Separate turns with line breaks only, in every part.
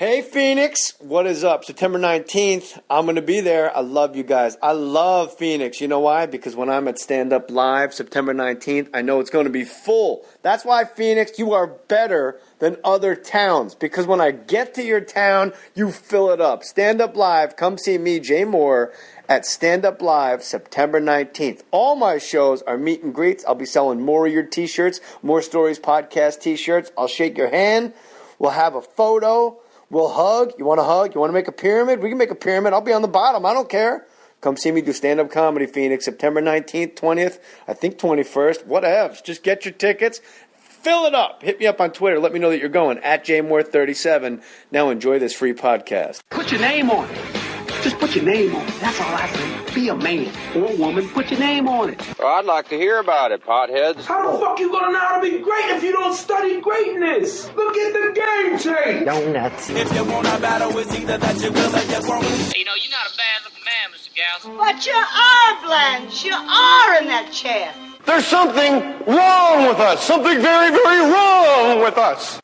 Hey, Phoenix, what is up? September 19th, I'm going to be there. I love you guys. I love Phoenix. You know why? Because when I'm at Stand Up Live, September 19th, I know it's going to be full. That's why, Phoenix, you are better than other towns. Because when I get to your town, you fill it up. Stand Up Live, come see me, Jay Mohr, at Stand Up Live, September 19th. All my shows are meet and greets. I'll be selling more of your t-shirts, More Stories Podcast t-shirts. I'll shake your hand. We'll have a photo. We'll hug. You want to hug? You want to make a pyramid? We can make a pyramid. I'll be on the bottom. I don't care. Come see me do stand-up comedy, Phoenix, September 19th, 20th, I think 21st. Whatever. Just get your tickets. Fill it up. Hit me up on Twitter. Let me know that you're going. At JMoore37. Now enjoy this free podcast.
Put your name on it. Just put your name on it. That's all I say. Be a man or woman. Put your name on it.
Well, I'd like to hear about it, potheads.
How the fuck you gonna know how to be great if you don't study greatness? Look at the game tape.
Donuts.
If you want a battle, it's either that you will or you won't.
You know, you're not a bad-looking man, Mr. Gals.
But you are, Blanche. You are in that chair.
There's something wrong with us. Something very, very wrong with us.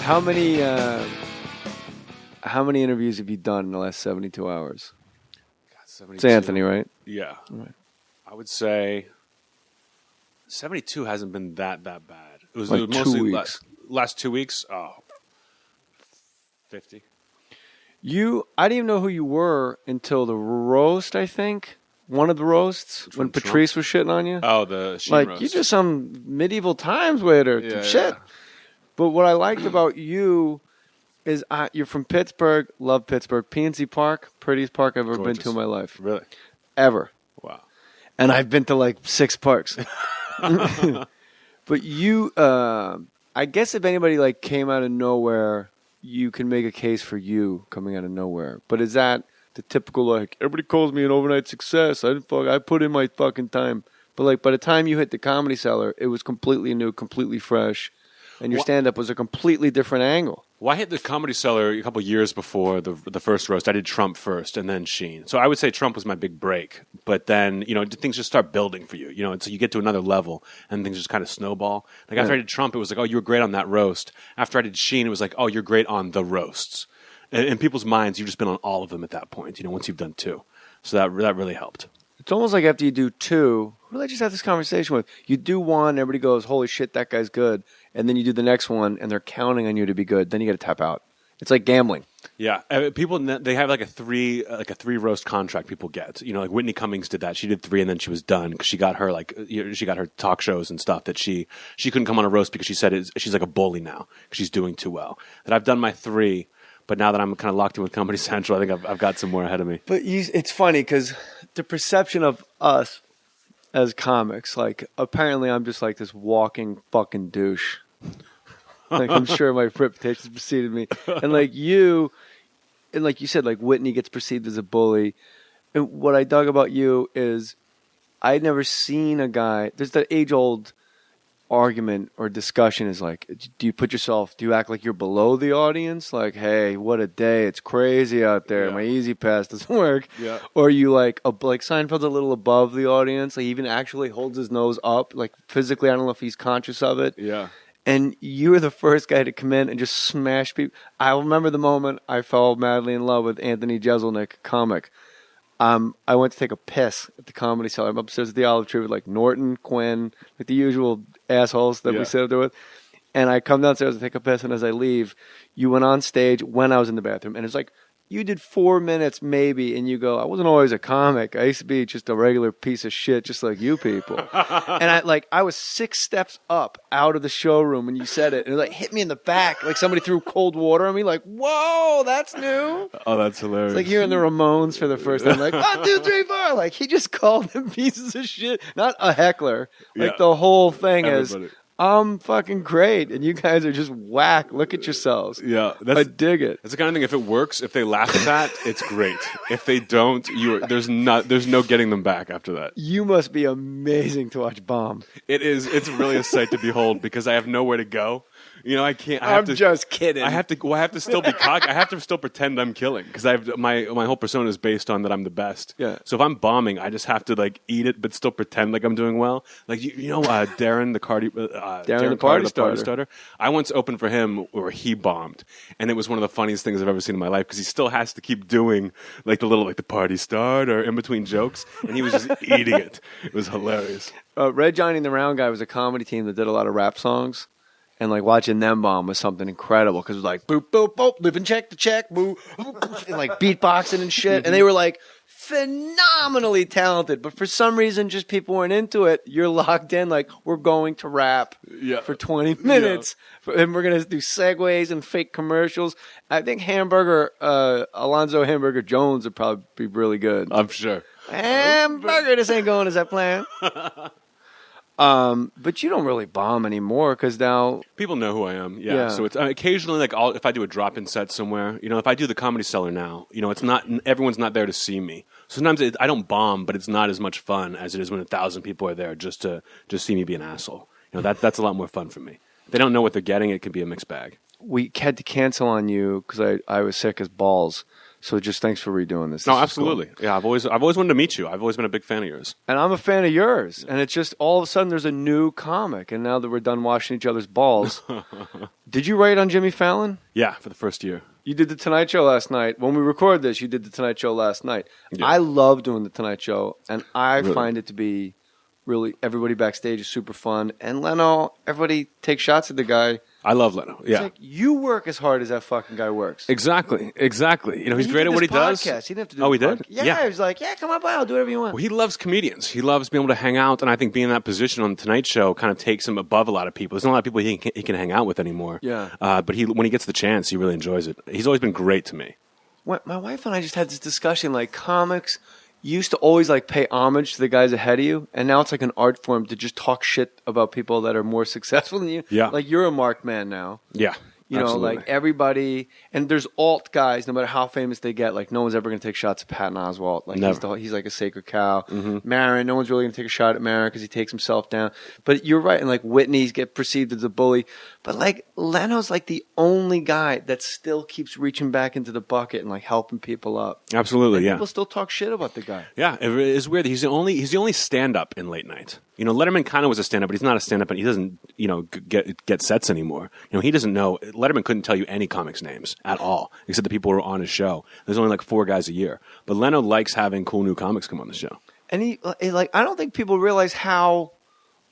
How many interviews have you done in the last 72 hours?
God, 72.
It's Anthony, right?
Yeah.
Right.
I would say 72 hasn't been that bad. It was
Like
mostly
2 weeks.
Last 2 weeks. 50.
I didn't even know who you were until the roast, I think. One of the roasts when Patrice was shitting on you.
Oh, the Sheen
like
roast.
you just some medieval times waiter.
Yeah,
shit.
yeah.
But what I liked about you is you're from Pittsburgh. Love Pittsburgh. PNC Park, prettiest park I've ever been to in my life.
Really?
Ever.
Wow.
And I've been to like 6 parks. But you, I guess if anybody like came out of nowhere, you can make a case for you coming out of nowhere. But is that the typical like everybody calls me an overnight success? I put in my fucking time. But like by the time you hit the Comedy Cellar, it was completely new, completely fresh, and your stand-up was a completely different angle.
Well, I hit the Comedy Cellar a couple years before the first roast. I did Trump first and then Sheen. So I would say Trump was my big break. But then, things just start building for you, and so you get to another level and things just kind of snowball. Like after I did Trump, it was like, oh, you were great on that roast. After I did Sheen, it was like, oh, you're great on the roasts. In people's minds, you've just been on all of them at that point, once you've done 2. So that really helped.
It's almost like after you do 2, who did I just have this conversation with? You do 1, everybody goes, holy shit, that guy's good. And then you do the next one, and they're counting on you to be good. Then you got to tap out. It's like gambling.
Yeah, people they have like a 3 roast contract. People get, like Whitney Cummings did that. She did 3 and then she was done because she got her she got her talk shows and stuff that she couldn't come on a roast because she said she's like a bully now because she's doing too well. That I've done my 3. But now that I'm kind of locked in with Comedy Central, I think I've got some more ahead of me.
But it's funny because the perception of us as comics, like apparently I'm just like this walking fucking douche. Like I'm sure my reputation preceded me. And like you said, like Whitney gets perceived as a bully. And what I dug about you is I'd never seen a guy, there's that age-old argument or discussion is like, do you act like you're below the audience? Like, hey, what a day. It's crazy out there. Yeah. My Easy Pass doesn't work. Yeah. Or you like Seinfeld's a little above the audience. Like he even actually holds his nose up. Like physically, I don't know if he's conscious of it.
Yeah.
And you were the first guy to come in and just smash people. I remember the moment I fell madly in love with Anthony Jeselnik, comic. I went to take a piss at the Comedy Cellar. I'm upstairs at the Olive Tree with like Norton, Quinn, like the usual assholes that we sit up there with. And I come downstairs to take a piss, and as I leave, you went on stage when I was in the bathroom. And it's like, you did 4 minutes maybe, and you go, I wasn't always a comic. I used to be just a regular piece of shit just like you people. And I was 6 steps up out of the showroom when you said it. And it like hit me in the back like somebody threw cold water on me. Like, whoa, that's new.
Oh, that's hilarious.
It's like hearing the Ramones for the first time. Like, 1, 2, 3, 4. Like, he just called them pieces of shit. Not a heckler. Like, the whole thing is, I'm fucking great, and you guys are just whack. Look at yourselves.
Yeah,
I dig it.
That's the kind of thing. If it works, if they laugh at that, it's great. If they don't, there's no getting them back after that.
You must be amazing to watch bomb.
It is. It's really a sight to behold because I have nowhere to go. I can't.
I'm just kidding.
I have to still be cocky. I have to still pretend I'm killing because I have my whole persona is based on that I'm the best.
Yeah.
So if I'm bombing, I just have to like eat it, but still pretend like I'm doing well. Like Darren the party starter. I once opened for him where he bombed, and it was one of the funniest things I've ever seen in my life because he still has to keep doing like the party starter in between jokes, and he was just eating it. It was hilarious.
Red Johnny and the Round Guy was a comedy team that did a lot of rap songs. And like watching them bomb was something incredible because it was like boop boop boop, living check to check, boo, and like beatboxing and shit. And they were like phenomenally talented, but for some reason, just people weren't into it. You're locked in, like we're going to rap for 20 minutes, and we're gonna do segues and fake commercials. I think Alonzo Hamburger Jones would probably be really good.
I'm sure.
Hamburger, this ain't going as I planned. But you don't really bomb anymore because now
people know who I am. Yeah. So it's occasionally like if I do a drop-in set somewhere, if I do the Comedy Cellar now, it's not everyone's not there to see me. Sometimes I don't bomb, but it's not as much fun as it is when 1,000 people are there just to see me be an asshole. That's a lot more fun for me. If they don't know what they're getting, it can be a mixed bag.
We had to cancel on you because I was sick as balls. So just thanks for redoing this.
No, absolutely. Cool. Yeah, I've always wanted to meet you. I've always been a big fan of yours.
And I'm a fan of yours. And it's just all of a sudden there's a new comic. And now that we're done washing each other's balls. Did you write on Jimmy Fallon?
Yeah, for the first year.
You did the Tonight Show last night. When we recorded this, you did the Tonight Show last night. Yeah. I love doing the Tonight Show. And I find it to be really, everybody backstage is super fun. And Leno, everybody takes shots at the guy.
I love Leno. Yeah.
It's like you work as hard as that fucking guy works.
Exactly. He's great at what he does.
He didn't have to do
he did?
Yeah. He was like, come on by. I'll do whatever you want.
Well, he loves comedians. He loves being able to hang out. And I think being in that position on the Tonight Show kind of takes him above a lot of people. There's not a lot of people he can hang out with anymore.
Yeah.
But when he gets the chance, he really enjoys it. He's always been great to me.
My wife and I just had this discussion, like comics used to always like pay homage to the guys ahead of you, and now it's like an art form to just talk shit about people that are more successful than you.
Yeah.
Like you're a marked man now.
Yeah.
You know, like everybody, and there's alt guys, no matter how famous they get, like no one's ever going to take shots at Patton Oswalt. Like he's like a sacred cow. Mm-hmm. Maron, no one's really going to take a shot at Maron because he takes himself down. But you're right, and like Whitney's get perceived as a bully. But like Leno's like the only guy that still keeps reaching back into the bucket and like helping people up.
Absolutely,
and people still talk shit about the guy.
Yeah, it's weird. He's the only stand-up in late night. Letterman kind of was a stand-up, but he's not a stand-up, and he doesn't, get sets anymore. He doesn't know. Letterman couldn't tell you any comics' names at all, except the people who were on his show. There's only like 4 guys a year. But Leno likes having cool new comics come on the show.
And he like, I don't think people realize how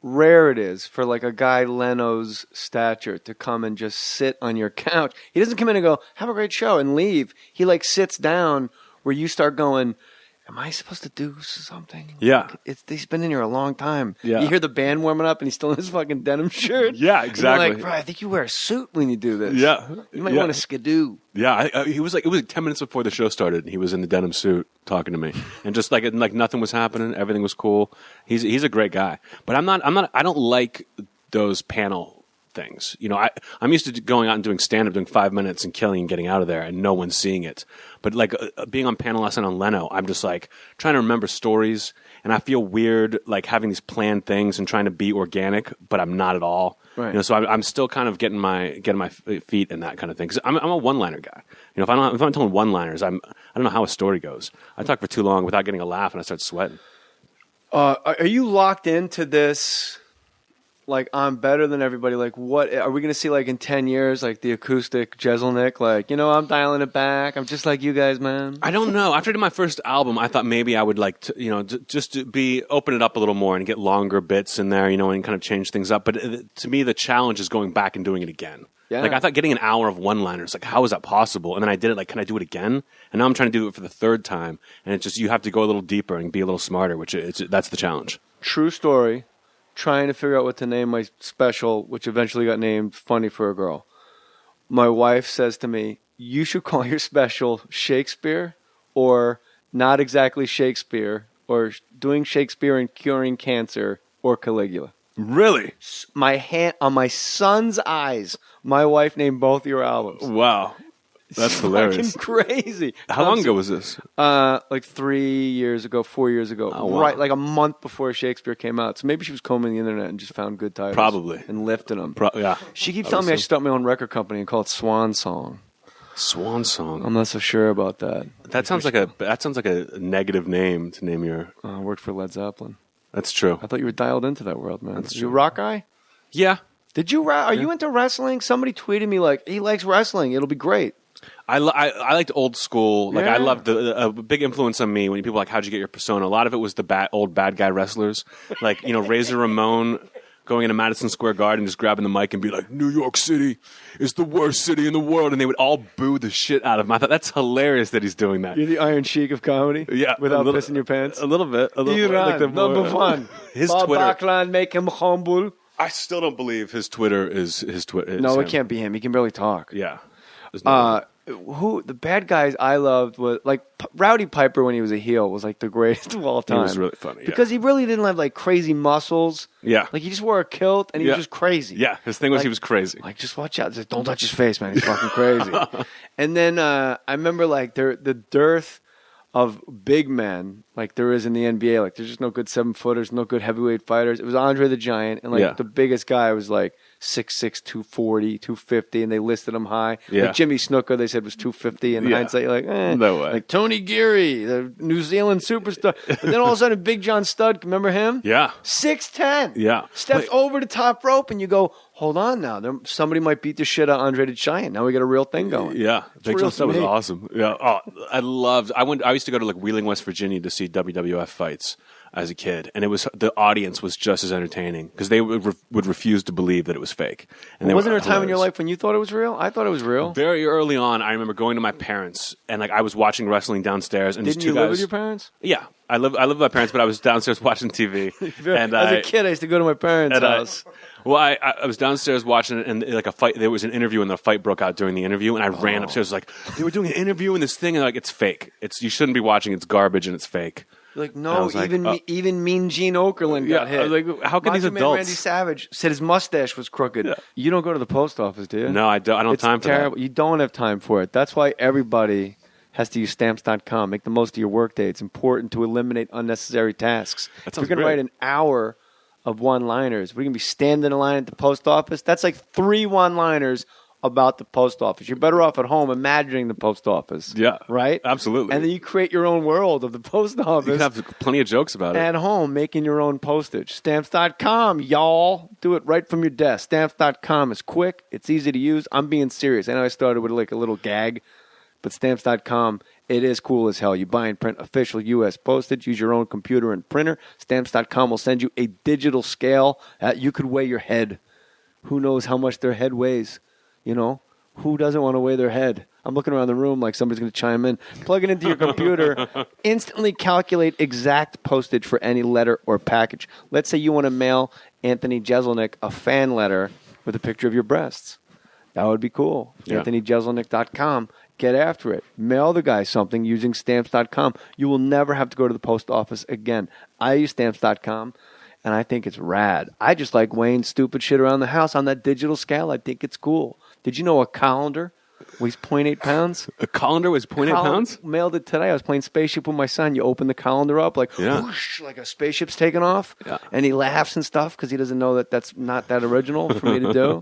rare it is for like a guy Leno's stature to come and just sit on your couch. He doesn't come in and go, have a great show, and leave. He like sits down where you start going, am I supposed to do something?
Yeah.
He's been in here a long time.
Yeah.
You hear the band warming up and he's still in his fucking denim shirt.
Yeah, exactly.
And you're like, bro, I think you wear a suit when you do this.
Yeah.
You might want to skidoo.
Yeah. It was like 10 minutes before the show started, and he was in the denim suit talking to me. And just like nothing was happening. Everything was cool. He's a great guy. But I don't like those panel things. I'm used to going out and doing stand-up, doing 5 minutes and killing and getting out of there, and no one's seeing it. But like being on panel last night on Leno, I'm just like trying to remember stories, and I feel weird like having these planned things and trying to be organic, but I'm not at all.
Right.
So I'm still kind of getting my feet in that kind of thing. 'Cause I'm a one-liner guy. If I'm telling one-liners, I don't know how a story goes. I talk for too long without getting a laugh, and I start sweating.
Are you locked into this? Like, I'm better than everybody. Like, what are we going to see, like, in 10 years? Like, the acoustic Jeselnik? Like, I'm dialing it back. I'm just like you guys, man.
I don't know. After I did my first album, I thought maybe I would like to, just to open it up a little more and get longer bits in there, and kind of change things up. But to me, the challenge is going back and doing it again.
Yeah.
Like, I thought getting an hour of one-liners, like, how is that possible? And then I did it, like, can I do it again? And now I'm trying to do it for the 3rd time. And it's just, you have to go a little deeper and be a little smarter, that's the challenge.
True story. Trying to figure out what to name my special, which eventually got named Funny for a Girl. My wife says to me, you should call your special Shakespeare or Not Exactly Shakespeare or Doing Shakespeare and Curing Cancer or Caligula.
Really?
My hand on my son's eyes. My wife named both your albums.
Wow. That's hilarious.
Fucking crazy.
How long ago was this?
Like 4 years ago.
Oh, wow.
Right, like a month before Shakespeare came out. So maybe she was combing the internet and just found good titles.
Probably.
And lifting them.
Yeah.
She keeps telling me I should start my own record company and call it Swan Song.
Swan Song.
I'm not so sure about that.
That sounds like a negative name to name your.
I worked for Led Zeppelin.
That's true.
I thought you were dialed into that world, man.
That's
You
true.
a rock guy?
Yeah.
Did you? Are you into wrestling? Somebody tweeted me like he likes wrestling. It'll be great.
I liked old school. Like I
Yeah.
loved a big influence on me when people were like, how'd you get your persona? A lot of it was the old bad guy wrestlers, like Razor Ramon going into Madison Square Garden, just grabbing the mic and be like, New York City is the worst city in the world, and they would all boo the shit out of him. I thought that's hilarious that he's doing that.
You're the Iron Sheik of comedy.
Yeah,
without pissing your pants.
A little bit.
Iran, number one.
His
Bob
Twitter.
Backlund, make him humble.
I still don't believe his Twitter is his Twitter.
No, it can't be him. He can barely talk.
Yeah. There's no way.
Who the bad guys I loved was like Rowdy Piper when he was a heel was like the greatest of all time.
He was really funny, yeah.
because he really didn't have like crazy muscles.
Yeah.
like he just wore a kilt and he was just crazy.
Yeah, his thing was he was crazy.
Like just watch out, just don't touch his face, man. He's fucking crazy. And then I remember like the dearth of big men like there is in the NBA. Like there's just no good 7-footers, no good heavyweight fighters. It was Andre the Giant, and like the biggest guy was like 6'6", 240, 250, and they listed him high.
Yeah.
Like Jimmy Snuka, they said was 250. In hindsight, you're like,
no way.
Like Tony Geary, the New Zealand superstar. But then all of a sudden, Big John Studd, remember him?
Yeah.
6'10".
Yeah.
Steps over the top rope, and you go, hold on now. Somebody might beat the shit out of Andre the Giant. Now we got a real thing going.
Yeah. Big
real
John Studd was
to me.
awesome. Yeah. Oh, I used to go to like Wheeling, West Virginia to see WWF fights as a kid, and the audience was just as entertaining because they would refuse to believe that it was fake. And
Wasn't there a time in your life when you thought it was real? I thought it was real.
Very early on, I remember going to my parents, and like I was watching wrestling downstairs, and
Didn't
these
you
two
live
guys.
with your parents?
Yeah, I live with my parents, but I was downstairs watching TV. And
As a kid, I used to go to my parents' house.
Well, I was downstairs watching it, and like a fight. There was an interview, and the fight broke out during the interview, and I ran upstairs like they were doing an interview in this thing, and like it's fake. You shouldn't be watching. It's garbage, and it's fake.
Like
I
no,
was like,
even Mean Gene Okerlund got hit.
I was like, how can these
Macho Man
adults?
Randy Savage said his mustache was crooked.
Yeah.
You don't go to the post office, do you?
No, I don't. I don't
It's
have time for
terrible.
that.
You don't have time for it. That's why everybody has to use Stamps.com. Make the most of your workday. It's important to eliminate unnecessary tasks.
That
If
sounds
you're going to
great.
write an hour of one-liners, we're going to be standing in line at the post office. That's like 3 one-liners about the post office. You're better off at home imagining the post office.
Yeah,
Right?
absolutely.
And then you create your own world of the post office.
You can have plenty of jokes about it.
At home, making your own postage. Stamps.com, y'all. Do it right from your desk. Stamps.com is quick. It's easy to use. I'm being serious. I know I started with like a little gag, but Stamps.com, it is cool as hell. You buy and print official U.S. postage. Use your own computer and printer. Stamps.com will send you a digital scale. You could weigh your head. Who knows how much their head weighs? You know? Who doesn't want to weigh their head? I'm looking around the room like somebody's going to chime in. Plug it into your computer. Instantly calculate exact postage for any letter or package. Let's say you want to mail Anthony Jeselnik a fan letter with a picture of your breasts. That would be cool.
Yeah.
AnthonyJeselnik.com. Get after it. Mail the guy something using Stamps.com. You will never have to go to the post office again. I use Stamps.com, and I think it's rad. I just like weighing stupid shit around the house on that digital scale. I think it's cool. Did you know a colander weighs 0.8 pounds?
A colander was 0.8 pounds?
Mailed it today. I was playing spaceship with my son. You open the colander up like whoosh, like a spaceship's taking off.
Yeah.
And he laughs and stuff because he doesn't know that that's not that original for me to do.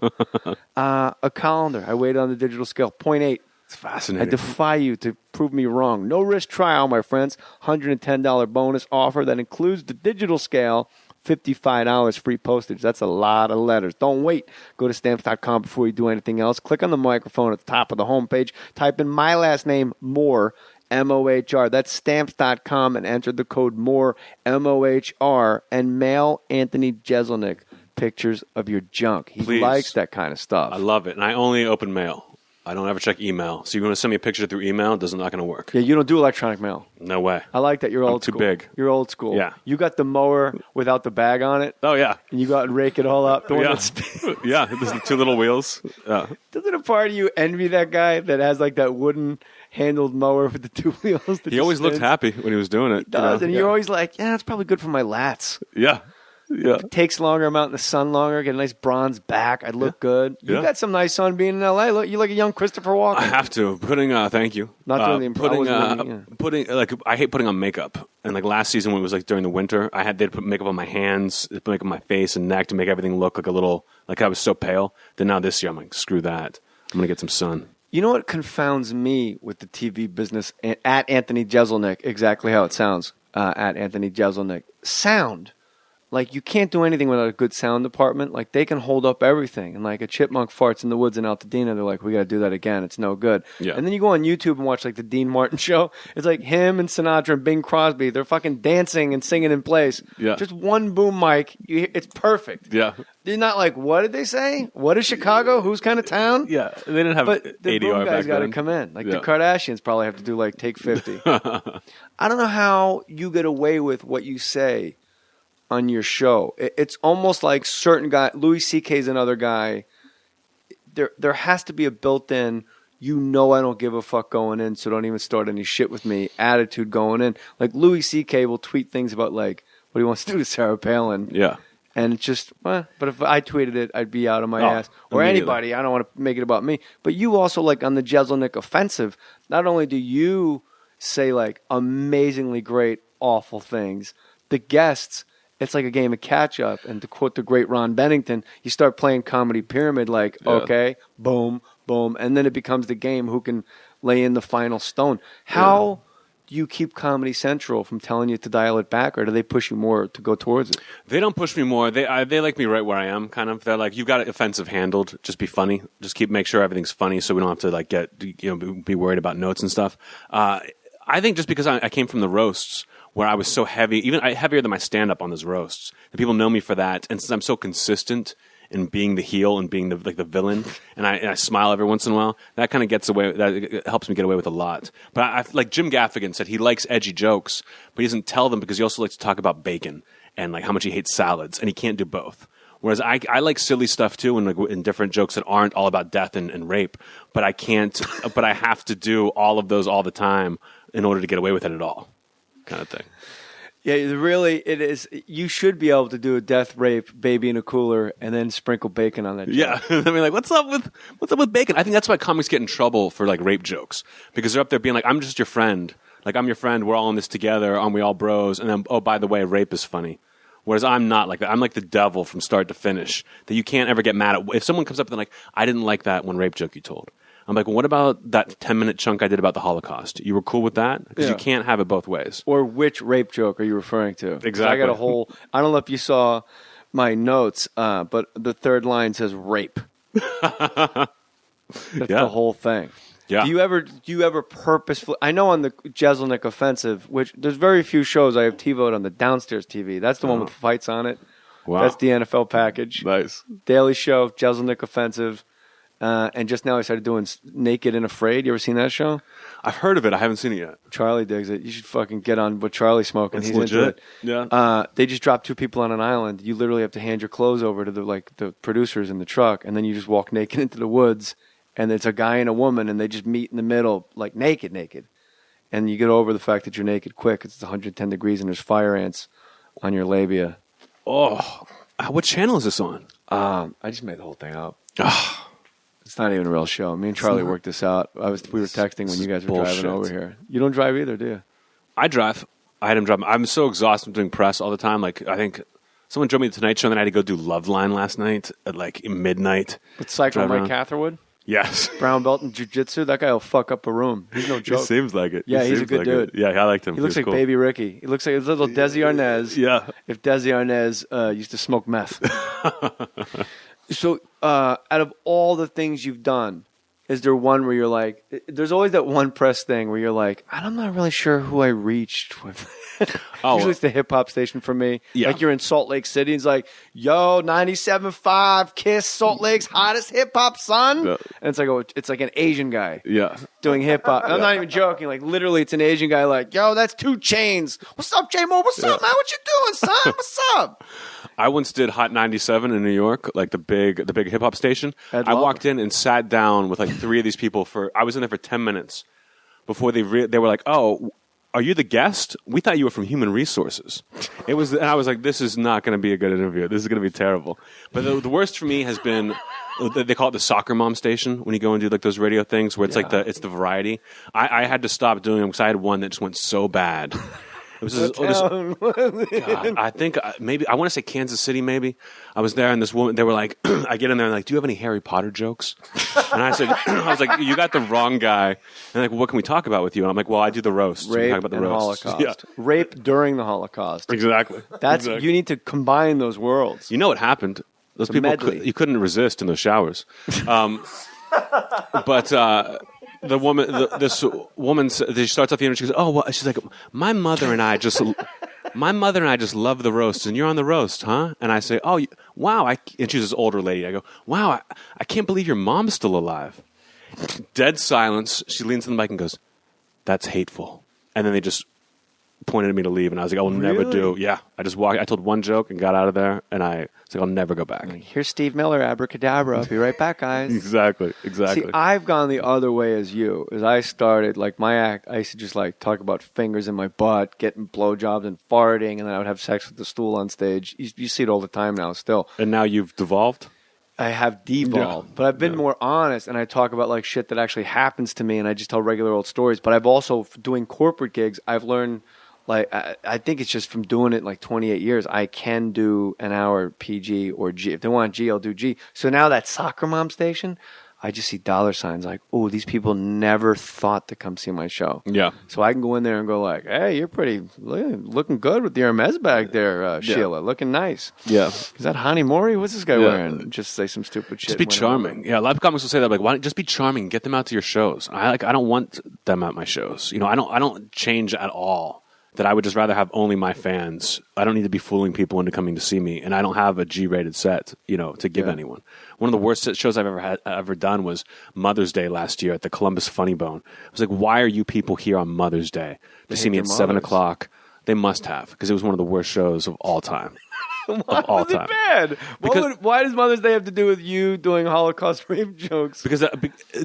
A colander. I weighed it on the digital scale. 0.8.
It's
I
fascinating.
defy you to prove me wrong. No risk trial, my friends. $110 bonus offer that includes the digital scale. $55 free postage. That's a lot of letters. Don't wait. Go to Stamps.com before you do anything else. Click on the microphone at the top of the homepage. Type in my last name, Mohr, M-O-H-R. That's Stamps.com and enter the code Mohr, M-O-H-R, and mail Anthony Jeselnik pictures of your junk. He
Please.
likes that kind of stuff.
I love it. And I only open mail. I don't ever check email. So you want to send me a picture through email? It's not going to work.
Yeah, you don't do electronic mail.
No way.
I like that. You're old
too
school.
big.
You're old school.
Yeah.
You got the mower without the bag on it,
Oh, yeah.
and you go out and rake it all up. The one
Yeah.
that spins.
Yeah. There's the 2 little wheels. Yeah.
Doesn't a part of you envy that guy that has like that wooden handled mower with the 2 wheels? That
He always
just
looked
spins?
happy when he was doing it.
He does, and
Yeah.
you're always like, yeah, it's probably good for my lats.
Yeah. Yeah.
It takes longer. I'm out in the sun longer. Get a nice bronze back. I look good. You
Yeah.
got some nice sun being in L.A. Look, you like a young Christopher Walken.
I have to thank you.
Not doing the
putting
putting.
like I hate putting on makeup. And like last season when it was like during the winter, they'd put makeup on my hands, put makeup on my face and neck to make everything look like a little like I was so pale. Then now this year I'm like, screw that. I'm gonna get some sun.
You know what confounds me with the TV business at Anthony Jeselnik? Exactly how it sounds. At Anthony Jeselnik, sound. Like, you can't do anything without a good sound department. Like, they can hold up everything. And, like, a chipmunk farts in the woods in Altadena, they're like, we got to do that again. It's no good.
Yeah.
And then you go on YouTube and watch, like, the Dean Martin show. It's like him and Sinatra and Bing Crosby. They're fucking dancing and singing in place.
Yeah.
Just one boom mic. It's perfect.
Yeah.
They're not like, what did they say? What is Chicago? Whose kind of town?
Yeah. They didn't have
But the
ADR
boom guys
back
got to
then.
come in. Like,
Yeah.
the Kardashians probably have to do, like, take 50. I don't know how you get away with what you say on your show. It's almost like certain guy, Louis C.K.'s another guy. There has to be a built-in, I don't give a fuck going in, so don't even start any shit with me attitude going in. Like Louis C.K. will tweet things about like what he wants to do to Sarah Palin.
Yeah.
And it's just, but if I tweeted it, I'd be out of my
Oh,
ass. Or
immediately.
anybody. I don't want to make it about me. But you also, like on the Jeselnik offensive, not only do you say like amazingly great, awful things, the guests, it's like a game of catch up. And to quote the great Ron Bennington, you start playing comedy pyramid like, okay, boom, boom. And then it becomes the game who can lay in the final stone. How do you keep Comedy Central from telling you to dial it back, or do they push you more to go towards it?
They don't push me more. They like me right where I am, kind of. They're like, you've got it offensive handled. Just be funny. Just make sure everything's funny, so we don't have to like be worried about notes and stuff. I think just because I came from the roasts where I was so heavy, even heavier than my stand up on those roasts, and people know me for that. And since I'm so consistent in being the heel and being the villain, and I smile every once in a while, that kind of gets away. That helps me get away with a lot. But I like Jim Gaffigan said, he likes edgy jokes, but he doesn't tell them because he also likes to talk about bacon and like how much he hates salads, and he can't do both. Whereas I like silly stuff too, and like in different jokes that aren't all about death and rape. But I can't. But I have to do all of those all the time in order to get away with it at all, kind of thing.
Yeah, really, it is. You should be able to do a death, rape, baby in a cooler, and then sprinkle bacon on that joke.
Yeah, I mean, like, what's up with bacon? I think that's why comics get in trouble for like rape jokes, because they're up there being like, "I'm just your friend. Like, I'm your friend. We're all in this together. Aren't we all bros?" And then, oh, by the way, rape is funny. Whereas I'm not like that. I'm like the devil from start to finish. That you can't ever get mad at. If someone comes up and like, "I didn't like that one rape joke you told," I'm like, well, what about that 10-minute chunk I did about the Holocaust? You were cool with that? Because you can't have it both ways.
Or which rape joke are you referring to?
Exactly.
I got a whole. I don't know if you saw my notes, but the third line says rape. That's the whole thing.
Yeah.
Do you ever purposefully? I know on the Jeselnik Offensive, which there's very few shows I have TiVoed on the downstairs TV. That's the one with fights on it.
Wow.
That's the NFL package.
Nice.
Daily Show, Jeselnik Offensive. And just now I started doing Naked and Afraid. You ever seen that show?
I've heard of it. I haven't seen it yet.
Charlie digs it. You should fucking get on what Charlie's smoking.
It's
He's
legit.
into it.
Yeah.
They just dropped two people on an island. You literally have to hand your clothes over to the producers in the truck, and then you just walk naked into the woods. And it's a guy and a woman, and they just meet in the middle, like naked. And you get over the fact that you're naked quick. It's 110 degrees, and there's fire ants on your labia.
Oh, what channel is this on?
I just made the whole thing up. It's not even a real show. Me and Charlie worked this out. We were texting when you guys were driving over here. You don't drive either, do you?
I drive. I had him drive. I'm so exhausted from doing press all the time. Like, I think someone drove me to the Tonight Show, and then I had to go do Loveline last night at like midnight.
With Cycle Mike Catherwood?
Yes.
Brown belt in jiu-jitsu. That guy will fuck up a room. He's no joke.
He seems like it.
Yeah, he's a good dude.
Yeah, I liked him.
He looks like
cool.
Baby Ricky. He looks like a little Desi Arnaz.
Yeah.
If Desi Arnaz used to smoke meth. So, out of all the things you've done, is there one where you're like, there's always that one press thing where you're like, I'm not really sure who I reached with. Usually it's the hip hop station for me.
Yeah.
Like you're in Salt Lake City and it's like, yo, 97.5, Kiss, Salt Lake's hottest hip hop, son.
Yeah.
And it's like, it's like an Asian guy.
Yeah.
Doing hip hop. I'm not even joking. Like literally it's an Asian guy like, yo, that's 2 Chainz. What's up, J-Mo? What's up, man? What you doing, son? What's up?
I once did Hot 97 in New York, like the big hip hop station.
Ed
I
Lover.
walked in and sat down with like 3 of these people I was in there for 10 minutes before they were like, oh, are you the guest? We thought you were from Human Resources. And I was like, this is not going to be a good interview. This is going to be terrible. But the worst for me has been, they call it the soccer mom station when you go and do like those radio things where it's like it's the variety. I had to stop doing them because I had one that just went so bad. It was God, I think maybe I want to say Kansas City. Maybe I was there, and this woman. They were like, I get in there and like, do you have any Harry Potter jokes? And I said, I was like, you got the wrong guy. And they're like, well, what can we talk about with you? And I'm like, well, I do the roast.
Rape
talk about the
and
roast.
Holocaust. Yeah. Rape during the Holocaust.
Exactly.
You need to combine those worlds.
You know what happened? Those people you couldn't resist in those showers. But. The woman, this woman, she starts off the interview. She goes, "Oh, well," she's like, my mother and I just love the roast, and you're on the roast, huh?" And I say, "Oh, wow!" And she's this older lady. I go, "Wow, I can't believe your mom's still alive." Dead silence. She leans in the mic and goes, "That's hateful." And then they just pointed at me to leave, and I was like, "I will never do." Yeah, I just walked. I told one joke and got out of there, and I was like, "I'll never go back."
Here's Steve Miller, abracadabra. I'll be right back, guys.
Exactly.
See, I've gone the other way as you. As I started, like my act, I used to just like talk about fingers in my butt, getting blowjobs and farting, and then I would have sex with the stool on stage. You see it all the time now, still.
And now you've devolved.
I have devolved, but I've been more honest, and I talk about like shit that actually happens to me, and I just tell regular old stories. But I've also doing corporate gigs. I've learned. Like, I think it's just from doing it like 28 years, I can do an hour PG or G. If they want G, I'll do G. So now that soccer mom station, I just see dollar signs like, oh, these people never thought to come see my show.
Yeah.
So I can go in there and go like, hey, you're looking good with the Hermes bag there, Sheila. Looking nice.
Yeah.
Is that Hani Mori? What's this guy wearing? Just say some stupid shit.
Just be charming. Yeah, a lot of comics will say that. Like, why don't just be charming? Get them out to your shows. I don't want them at my shows. You know, I don't change at all. That I would just rather have only my fans. I don't need to be fooling people into coming to see me, and I don't have a G-rated set, to give anyone. One of the worst shows I've ever done was Mother's Day last year at the Columbus Funny Bone. I was like, why are you people here on Mother's Day to see me at 7 o'clock? They must have, because it was one of the worst shows of all time.
Why was it bad? Why does Mother's Day have to do with you doing Holocaust rape jokes?
Because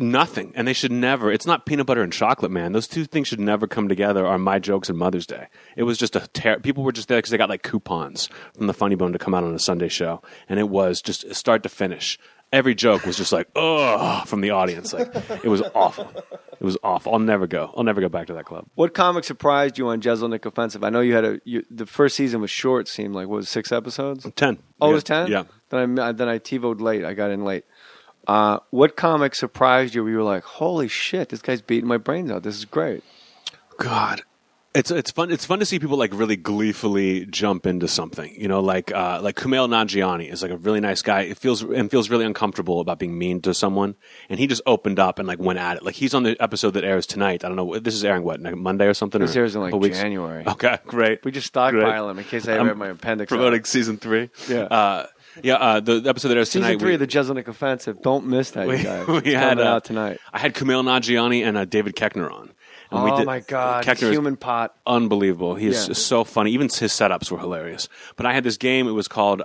nothing, and they should never. It's not peanut butter and chocolate, man. Those two things should never come together. Are my jokes and Mother's Day? It was just people were just there because they got like coupons from the Funny Bone to come out on a Sunday show, and it was just start to finish. Every joke was just like, ugh, from the audience. Like, it was awful. It was awful. I'll never go back to that club.
What comic surprised you on Jeselnik Offensive? I know you had the first season was short. It seemed like, what was it, 6 episodes?
10.
Oh, it was 10?
Yeah.
Then I TiVo'd late. I got in late. What comic surprised you where you were like, holy shit, this guy's beating my brains out. This is great.
God. It's fun. It's fun to see people like really gleefully jump into something. Like Kumail Nanjiani is like a really nice guy. It feels really uncomfortable about being mean to someone, and he just opened up and like went at it. Like he's on the episode that airs tonight. I don't know. This is airing what, Monday or something?
This airs in like January.
Okay, great.
We just stockpile him in case I ever have my appendix.
Promoting season 3.
Yeah.
The episode that airs tonight.
Season 3 of the Jeselnik Offensive. Don't miss that, you guys.
We had
out tonight.
I had Kumail Nanjiani and David Koechner on. And
my God, Human Pot.
Unbelievable. He's so funny. Even his setups were hilarious. But I had this game. It was called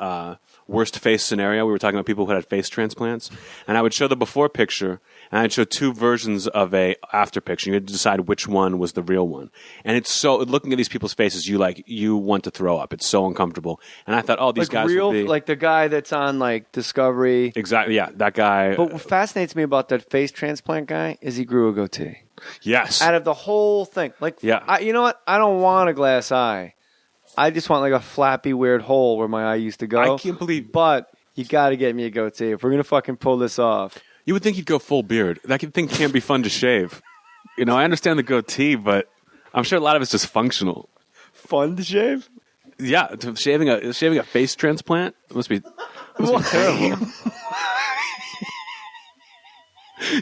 Worst Face Scenario. We were talking about people who had face transplants. And I would show the before picture, and I'd show 2 versions of a after picture. You had to decide which one was the real one. And it's so, looking at these people's faces, you want to throw up. It's so uncomfortable. And I thought, these guys will be...
Like the guy that's on like Discovery.
Exactly, yeah, that guy.
But what fascinates me about that face transplant guy is he grew a goatee.
Yes.
Out of the whole thing. Like, yeah. You know what? I don't want a glass eye. I just want like a flappy, weird hole where my eye used to go.
I can't believe.
But you got to get me a goatee if we're going to fucking pull this off.
You would think he'd go full beard. That thing can't be fun to shave. I understand the goatee, but I'm sure a lot of it's just functional.
Fun to shave?
Yeah. Shaving a face transplant? It must be terrible.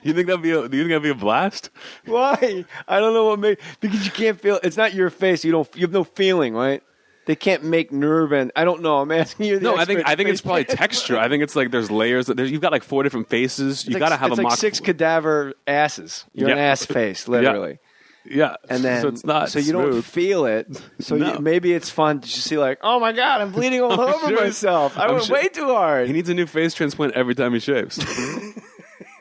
You think that'd be a blast?
Why? I don't know because you can't feel. It's not your face. You have no feeling, right? They can't make nerve and I don't know. I'm asking you.
No, I think it's probably texture. I think it's like there's layers. You've got like 4 different faces. You got to have
it's like 6 cadaver asses. You're an ass face, literally.
Yeah.
And then
so it's not.
So you don't feel it. So maybe it's fun to just see like, oh my God, I'm bleeding all over myself. I went way too hard.
He needs a new face transplant every time he shaves.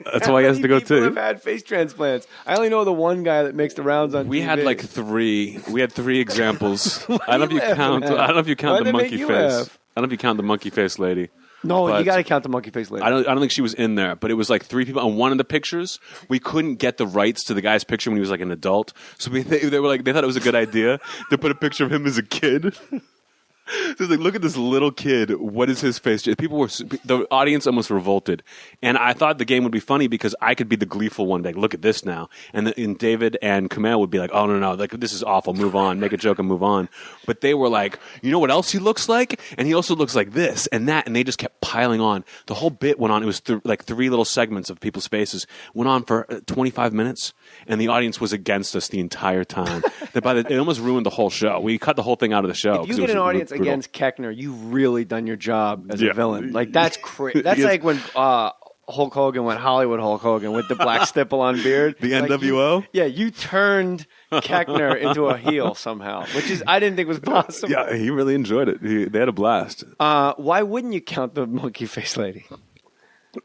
That's why he has to go
People
too.
have had face transplants. I only know the one guy that makes the rounds on
We
TV.
had like 3. We had 3 examples. I don't know if you
laughing
count.
at?
I don't know if you count
Why'd
the
they make
monkey
you
face.
laugh?
I don't know if you count the monkey face lady.
No,
But
you got to count the monkey face lady.
I don't think she was in there, but it was like 3 people on one of the pictures. We couldn't get the rights to the guy's picture when he was like an adult, so they were like, they thought it was a good idea to put a picture of him as a kid. So it's like, look at this little kid. What is his face? The audience almost revolted, and I thought the game would be funny because I could be the gleeful one. Like, look at this now, and David and Kumail would be like, oh no, like this is awful. Move on, make a joke and move on. But they were like, you know what else he looks like? And he also looks like this and that, and they just kept piling on. The whole bit went on. It was like 3 little segments of people's faces. Went on for 25 minutes, and the audience was against us the entire time. It almost ruined the whole show. We cut the whole thing out of the show.
If you get an audience against Keckner, you've really done your job as a villain. Like, that's crazy. That's like when Hulk Hogan went Hollywood Hulk Hogan with the black stipple on beard.
The NWO?
You turned Keckner into a heel somehow, which is I didn't think was possible.
Yeah, he really enjoyed it. They had a blast.
Why wouldn't you count the monkey face lady?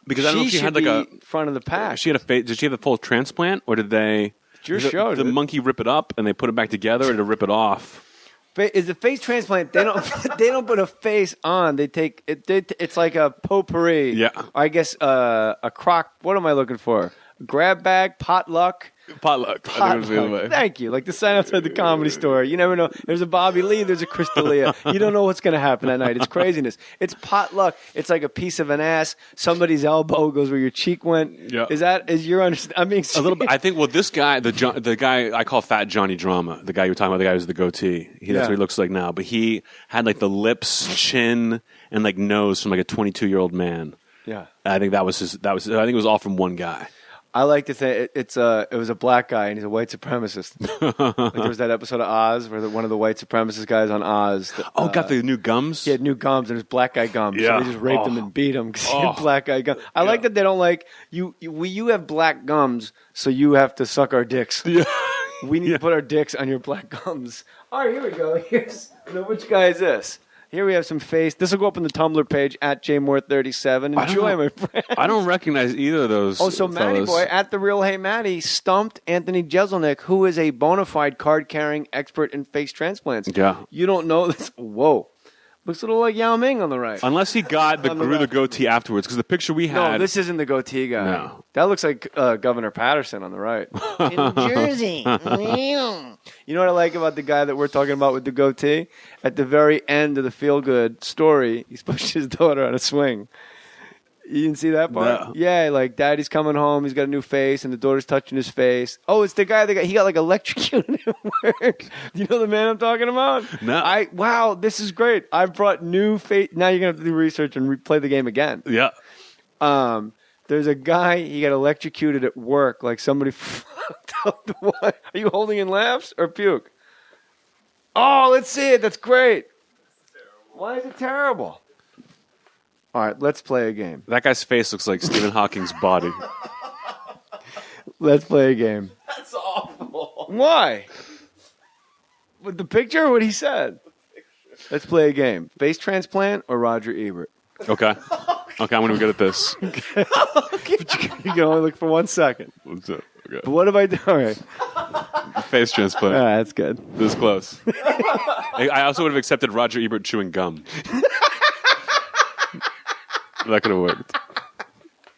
Because I don't know if she had like a
front of the pack.
She had a face. Did she have a full transplant, or did they?
It's your show.
The monkey rip it up and they put it back together, or did it rip it off?
Is the face transplant? They don't put a face on. They take it. It's like a potpourri.
Yeah.
I guess a crock. What am I looking for? Grab bag, potluck.
Potluck. I think it was the other way.
Thank you. Like the sign outside the Comedy Store. You never know. There's a Bobby Lee. There's a Crystalia. You don't know what's going to happen that night. It's craziness. It's potluck. It's like a piece of an ass. Somebody's elbow goes where your cheek went.
Yeah.
Is your understanding? I mean,
a little bit. I think. Well, this guy, the guy I call Fat Johnny Drama, the guy you were talking about, the guy who's the goatee. That's what he looks like now. But he had like the lips, chin, and like nose from like a 22-year-old man.
Yeah.
I think that was his. I think it was all from one guy.
I like to think it was a black guy and he's a white supremacist. Like there was that episode of Oz where one of the white supremacist guys on Oz.
Got the new gums?
He had new gums and it was black guy gums.
Yeah.
So they just raped him and beat him because he had black guy gums. I like that they don't like you. You have black gums, so you have to suck our dicks.
Yeah.
We need to put our dicks on your black gums. All right, here we go. Which guy is this? Here we have some face. This will go up on the Tumblr page at jmoore37. Enjoy, my friend.
I don't recognize either of those.
Oh, so Matty
fellas.
Boy at the Real Hey Matty stumped Anthony Jeselnik, who is a bona fide card-carrying expert in face transplants.
Yeah.
You don't know this? Whoa. Looks a little like Yao Ming on the right.
Unless he grew the goatee afterwards, because the picture we had.
No, this isn't the goatee guy.
No.
That looks like Governor Patterson on the right. In Jersey. You know what I like about the guy that we're talking about with the goatee? At the very end of the feel-good story, he's pushed his daughter on a swing. You didn't see that part?
No.
Yeah, like daddy's coming home, he's got a new face, and the daughter's touching his face. Oh, it's the guy he got like electrocuted at work. Do you know the man I'm talking about?
No.
Wow, this is great. I brought new face. Now you're gonna have to do research and replay the game again.
Yeah.
There's a guy, he got electrocuted at work, like somebody fucked up the wire. Are you holding in laughs or puke? Oh, let's see it. That's great. Why is it terrible? All right, let's play a game.
That guy's face looks like Stephen Hawking's body.
Let's play a game.
That's awful.
Why? With the picture or what he said? Let's play a game. Face transplant or Roger Ebert?
Okay. Okay, I'm going to be good at this.
You can only look for 1 second.
What's up? Okay.
But what if I do? All right.
Face transplant.
All right, that's good.
This close. I also would have accepted Roger Ebert chewing gum. That could have worked.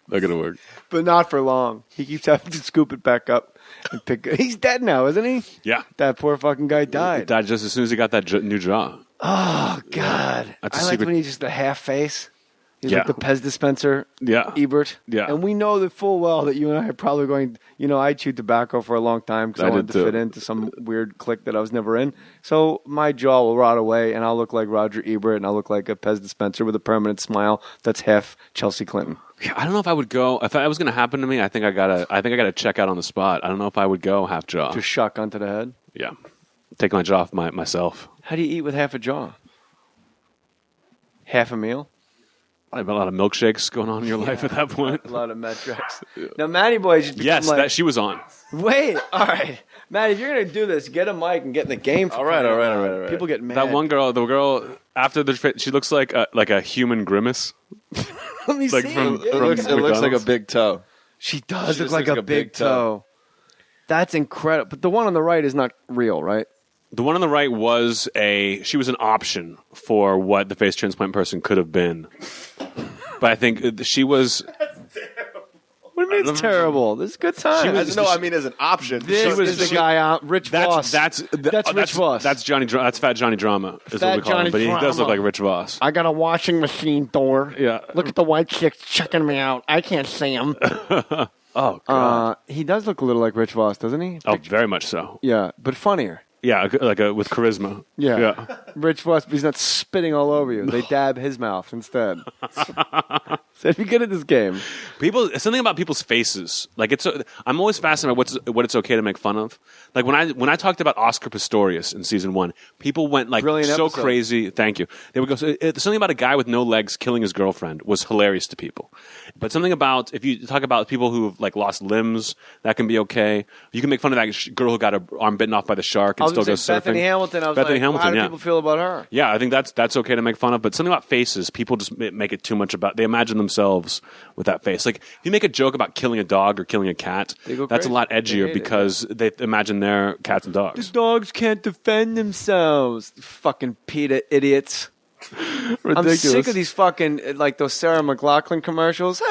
That could have worked.
But not for long. He keeps having to scoop it back up and pick it. He's dead now, isn't he?
Yeah.
That poor fucking guy died.
He died just as soon as he got that new jaw.
Oh, God.
That's a
I like
secret-
when he's just a half face. He's
Yeah.
like the Pez dispenser,
Yeah.
Ebert.
Yeah.
And we know that full well that you and I are probably going, I chewed tobacco for a long time because I
I
wanted
did
to
too.
fit into some weird clique that I was never in. So my jaw will rot away and I'll look like Roger Ebert and I'll look like a Pez dispenser with a permanent smile that's half Chelsea Clinton.
I don't know if I would go. If that was going to happen to me, I think I gotta check out on the spot. I don't know if I would go half jaw.
Just shotgun to the head.
Yeah. Take my jaw off myself.
How do you eat with half a jaw? Half a meal?
I have a lot of milkshakes going on in your life at that point.
A lot of metrics. Now, Matty Boy just become
Yes,
like,
that she was on.
Wait, all right. Matty, if you're going to do this, get a mic and get in the game.
All right.
People get mad.
That one girl, the girl after she looks like a human grimace.
Let me
like
see
from-
it.
It looks like a
McDonald's.
big toe.
She does
She
look
just
like
looks
a big toe. That's incredible. But the one on the right is not real, right?
The one on the right she was an option for what the face transplant person could have been. But I think she was...
What do you mean it's terrible? This is a good time.
I mean as an option.
This is the guy, Rich Voss.
That's
Rich Voss.
That's That's Fat Johnny Drama, is what we call him. But he does look like Rich Voss.
I got a washing machine door.
Yeah.
Look at the white chicks checking me out. I can't see him.
Oh, God.
He does look a little like Rich Voss, doesn't he?
Oh, very much so.
Yeah, but funnier.
Yeah, with charisma.
Yeah. Rich Voss, but he's not spitting all over you. They dab his mouth instead. So if you're good at this game.
Something about people's faces. Like I'm always fascinated by what it's okay to make fun of. Like when I talked about Oscar Pistorius in season 1, people went like
Brilliant
so
episode.
crazy. Thank you. They would go, something about a guy with no legs killing his girlfriend was hilarious to people. But something about, if you talk about people who have like lost limbs, that can be okay. You can make fun of that girl who got her arm bitten off by the shark and still goes surfing.
Bethany Hamilton. I was
Bethany
like,
Hamilton,
how do
yeah.
people feel about her?
Yeah, I think that's okay to make fun of. But something about faces, people just make it too much about. They imagine themselves with that face. Like if you make a joke about killing a dog or killing a cat, that's
crazy.
a lot edgier because they imagine they're cats and dogs.
The dogs can't defend themselves. Fucking PETA idiots.
Ridiculous.
I'm sick of these fucking, like those Sarah McLachlan commercials.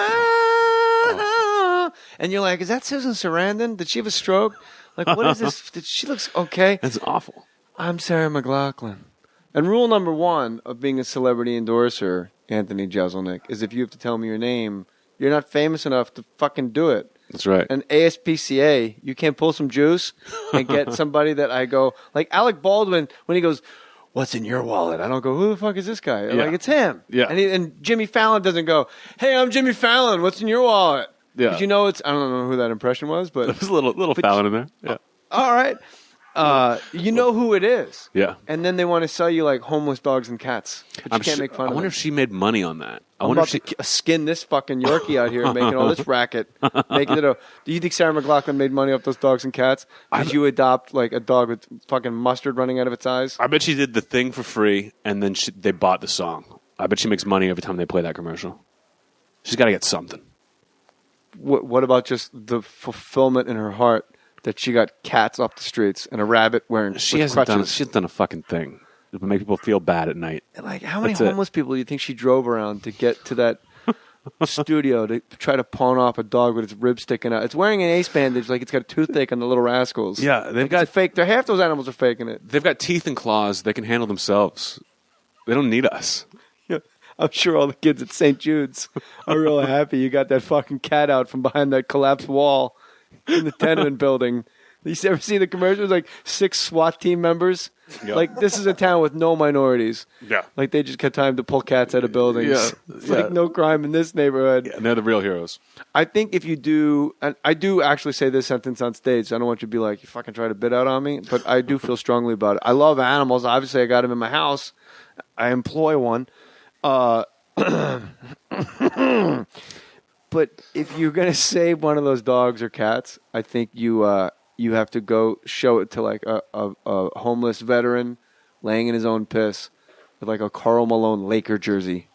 And you're like, is that Susan Sarandon? Did she have a stroke? Like, what is this? She looks okay.
That's awful.
I'm Sarah McLachlan. And rule number 1 of being a celebrity endorser, Anthony Jeselnik, is if you have to tell me your name, you're not famous enough to fucking do it.
That's right.
And ASPCA, you can't pull some juice and get somebody that I go, like Alec Baldwin, when he goes, what's in your wallet? I don't go, who the fuck is this guy? I'm like, it's him.
Yeah.
And Jimmy Fallon doesn't go, hey, I'm Jimmy Fallon. What's in your wallet?
Yeah.
Because you know I don't know who that impression was, but
There's a little Fallon in there. Yeah.
all right. You know who it is.
Yeah.
And then they want to sell you like homeless dogs and cats. But you can't make fun of
I wonder
them.
if she made money on that.
I'm about to skin this fucking Yorkie out here making all this racket. Making it do you think Sarah McLachlan made money off those dogs and cats? Did you adopt like a dog with fucking mustard running out of its eyes?
I bet she did the thing for free, and then they bought the song. I bet she makes money every time they play that commercial. She's got to get something.
What about just the fulfillment in her heart that she got cats off the streets and a rabbit wearing
She
with
hasn't
crutches?
done a fucking thing. It would make people feel bad at night.
Like, how many
That's it.
homeless people do you think she drove around to get to that studio to try to pawn off a dog with its ribs sticking out? It's wearing an ace bandage like it's got a toothache on the little rascals.
Yeah, they've got
It's fake. Half those animals are faking it.
They've got teeth and claws. They can handle themselves. They don't need us.
Yeah, I'm sure all the kids at St. Jude's are real happy you got that fucking cat out from behind that collapsed wall in the tenement building. You ever see the commercials? Like 6 SWAT team members.
Yeah.
Like this is a town with no minorities.
Yeah.
Like they just got time to pull cats out of buildings.
Yeah.
It's like no crime in this neighborhood.
Yeah, and they're the real heroes.
I think if you do, and I do actually say this sentence on stage. So I don't want you to be like, you fucking try to bit out on me, but I do feel strongly about it. I love animals. Obviously, I got them in my house. I employ one. But if you're gonna save one of those dogs or cats, I think you have to go show it to like a homeless veteran laying in his own piss with like a Karl Malone Laker jersey,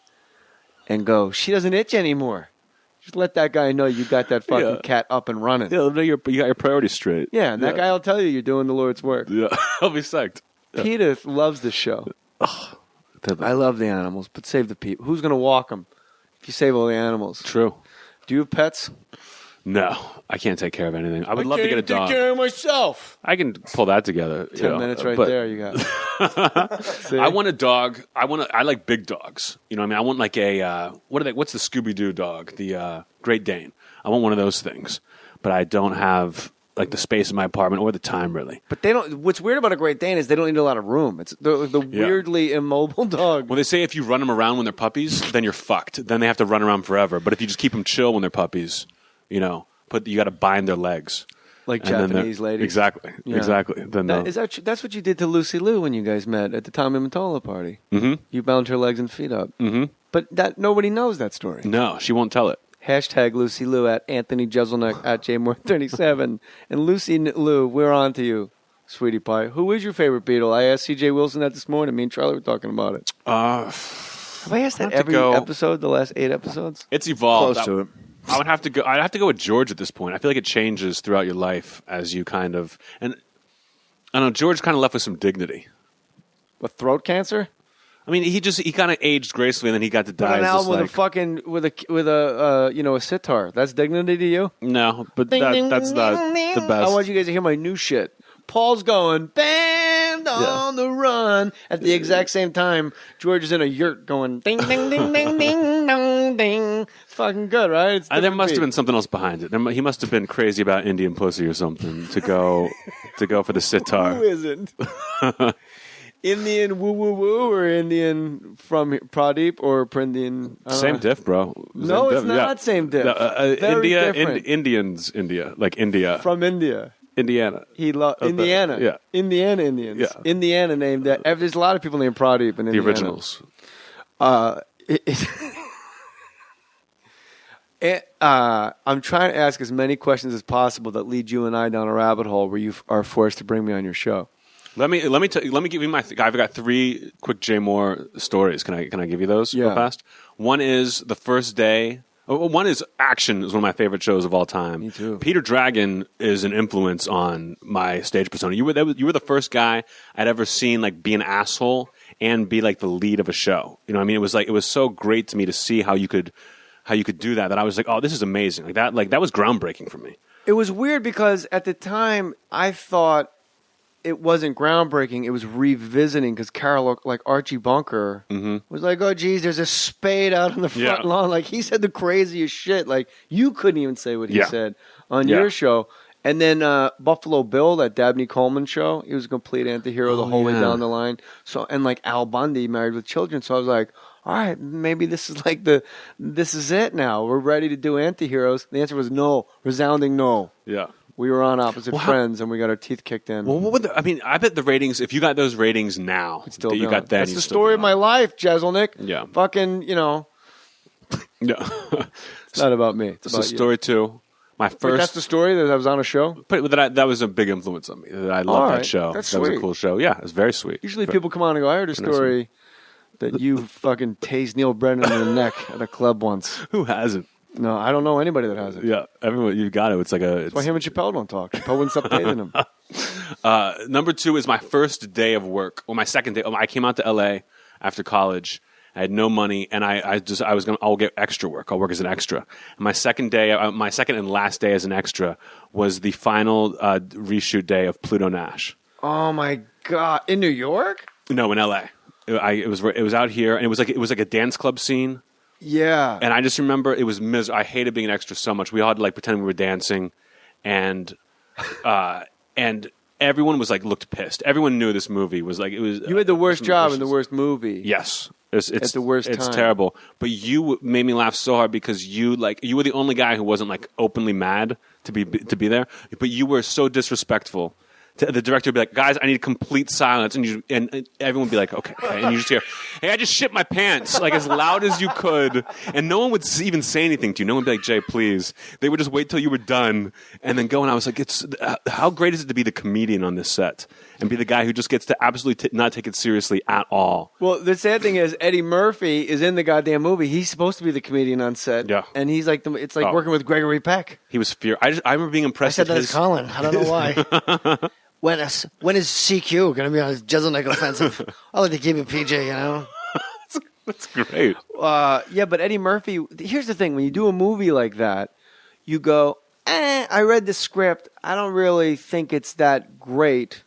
and go, she doesn't itch anymore. Just let that guy know you got that fucking cat up and running.
Yeah, you got your priorities straight.
Yeah, and that guy will tell you you're doing the Lord's work.
Yeah, I'll be psyched.
PETA loves this show. I love the animals, but save the people. Who's going to walk them if you save all the animals?
True.
Do you have pets?
No, I can't take care of anything. I would love to get a dog.
Take care of myself.
I can pull that together.
10 minutes right there, you got. See?
I want a dog. I like big dogs. You know what I mean? I want like a what's the Scooby-Doo dog? The Great Dane. I want one of those things. But I don't have like the space in my apartment or the time really.
But they don't. What's weird about a Great Dane is they don't need a lot of room. It's the weirdly immobile dog.
Well, they say if you run them around when they're puppies, then you're fucked. Then they have to run around forever. But if you just keep them chill when they're puppies, you got to bind their legs.
Like
And then
Japanese ladies.
Exactly.
Yeah.
Exactly. Then
That's what you did to Lucy Liu when you guys met at the Tommy Mottola party.
Mm-hmm.
You bound her legs and feet up.
Mm-hmm.
But nobody knows that story.
No, she won't tell it.
Hashtag Lucy Liu at Anthony Jeselnik at JMoore37. And Lucy Liu, we're on to you, sweetie pie. Who is your favorite Beatle? I asked C.J. Wilson that this morning. Me and Charlie were talking about it. Have I asked that every episode, the last 8 episodes?
It's evolved.
Close to it.
I would have to go. I'd have to go with George at this point. I feel like it changes throughout your life as you kind of and I don't know. George kind of left with some dignity.
With throat cancer?
I mean, he kind of aged gracefully, and then he got to die.
Put an
as
album with
like,
a fucking with a sitar. That's dignity to you?
no, but that's not the best.
I want you guys to hear my new shit. Paul's going band on the run at the exact same time. George is in a yurt going ding ding ding ding ding dong ding. It's fucking good, right? It's
There must have been something else behind it. He must have been crazy about Indian pussy or something to go for the sitar.
Who isn't? Indian woo woo woo or Indian from Pradeep or Prindian?
Same diff, bro.
No,
Same
it's not same diff.
India, like India.
From India.
Indiana.
Indiana.
Yeah.
Indiana Indians.
Yeah.
Indiana named that. There's a lot of people named Pradeep in Indiana.
The originals.
I'm trying to ask as many questions as possible that lead you and I down a rabbit hole where you are forced to bring me on your show.
Let me give you my. I've got 3 quick J. Mohr stories. Can I give you those real fast? One is the first day. One is Action is one of my favorite shows of all time.
Me too.
Peter Dragon is an influence on my stage persona. You were the first guy I'd ever seen like be an asshole and be like the lead of a show. You know what I mean? It was so great to me to see how you could do that I was like, oh, this is amazing. That was groundbreaking for me.
It was weird because at the time I thought it wasn't groundbreaking. It was revisiting because Carol, like Archie Bunker, was like, "Oh, geez, there's a spade out on the front lawn." Like he said the craziest shit. Like you couldn't even say what he said on your show. And then Buffalo Bill, that Dabney Coleman show, he was a complete anti-hero the whole way down the line. So and like Al Bundy, Married with Children. So I was like, all right, maybe this is this is it now. We're ready to do anti-heroes. The answer was no, resounding no.
Yeah.
We were on opposite friends, and we got our teeth kicked in.
Well, I bet the ratings, if you got those ratings now,
that
you got that.
That's the story of my life, Jeselnik.
Yeah.
Fucking,
No.
It's not about me. It's
It's
about
a story, too. My first.
Wait, that's the story that I was on a show?
But that was a big influence on me. I love that show.
That's
that was
sweet.
a cool show. Yeah, it was very sweet.
Usually people come on and go, I heard a story that you fucking tased Neil Brennan in the neck at a club once.
Who hasn't?
No, I don't know anybody that has it.
Yeah, everyone, you got it. It's like
That's why him and Chappelle don't talk. Chappelle wouldn't stop tasing him.
Number 2 is my first day of work, or my second day. I came out to L.A. after college. I had no money, and I'll get extra work. I'll work as an extra. And my second and last day as an extra was the final reshoot day of Pluto Nash.
Oh my God! In New York?
No, in L.A. It was out here, and it was like a dance club scene.
Yeah.
And I just remember it was miserable. I hated being an extra so much. We all had to like pretend we were dancing, and everyone was like looked pissed. Everyone knew this movie was like it was.
You had the worst job in the worst movie.
Yes,
it's the worst.
It's
time.
terrible. But you made me laugh so hard because you were the only guy who wasn't like openly mad to be there. But you were so disrespectful. The director would be like, guys, I need complete silence. And everyone would be like, okay. And you just hear, hey, I just shit my pants, like as loud as you could. And no one would even say anything to you. No one would be like, Jay, please. They would just wait till you were done and then go. And I was like, how great is it to be the comedian on this set and be the guy who just gets to absolutely not take it seriously at all?
Well, the sad thing is Eddie Murphy is in the goddamn movie. He's supposed to be the comedian on set.
Yeah.
And he's like, it's like working with Gregory Peck.
He was fear. I remember being impressed.
I said that as Colin. I don't know why. When is CQ going to be on his Jeselnik offensive? I like to keep it PG, you know?
That's great.
Yeah, but Eddie Murphy, here's the thing. When you do a movie like that, you go, I read the script. I don't really think it's that great.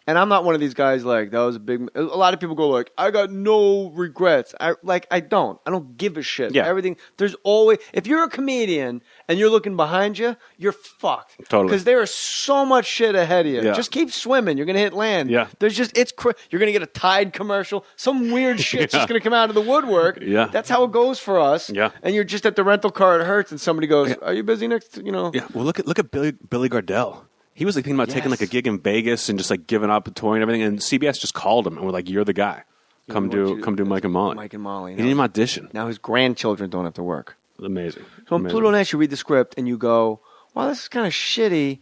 And I'm not one of these guys like, that was a big... A lot of people go like, I got no regrets. I don't give a shit.
Yeah.
Everything... There's always... If you're a comedian and you're looking behind you, you're fucked.
Totally.
Because there is so much shit ahead of you.
Yeah.
Just keep swimming. You're going to hit land.
Yeah.
There's just... You're going to get a Tide commercial. Some weird shit's just going to come out of the woodwork.
Yeah.
That's how it goes for us.
Yeah.
And you're just at the rental car. It hurts. And somebody goes, are you busy next...
Yeah. Well, look at Billy Gardell. He was like thinking about taking like a gig in Vegas and just like giving up a tour and everything. And CBS just called him and were like, "You're the guy. Come do Mike and Molly."
Mike and Molly.
He didn't even audition.
Now his grandchildren don't have to work.
Amazing.
So in Pluto Nash, you read the script and you go, "Wow, this is kind of shitty."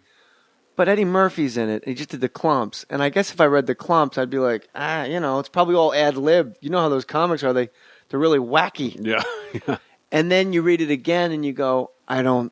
But Eddie Murphy's in it. And he just did the clumps. And I guess if I read the clumps, I'd be like, it's probably all ad-libbed. You know how those comics are. They're really wacky.
Yeah.
And then you read it again and you go, I don't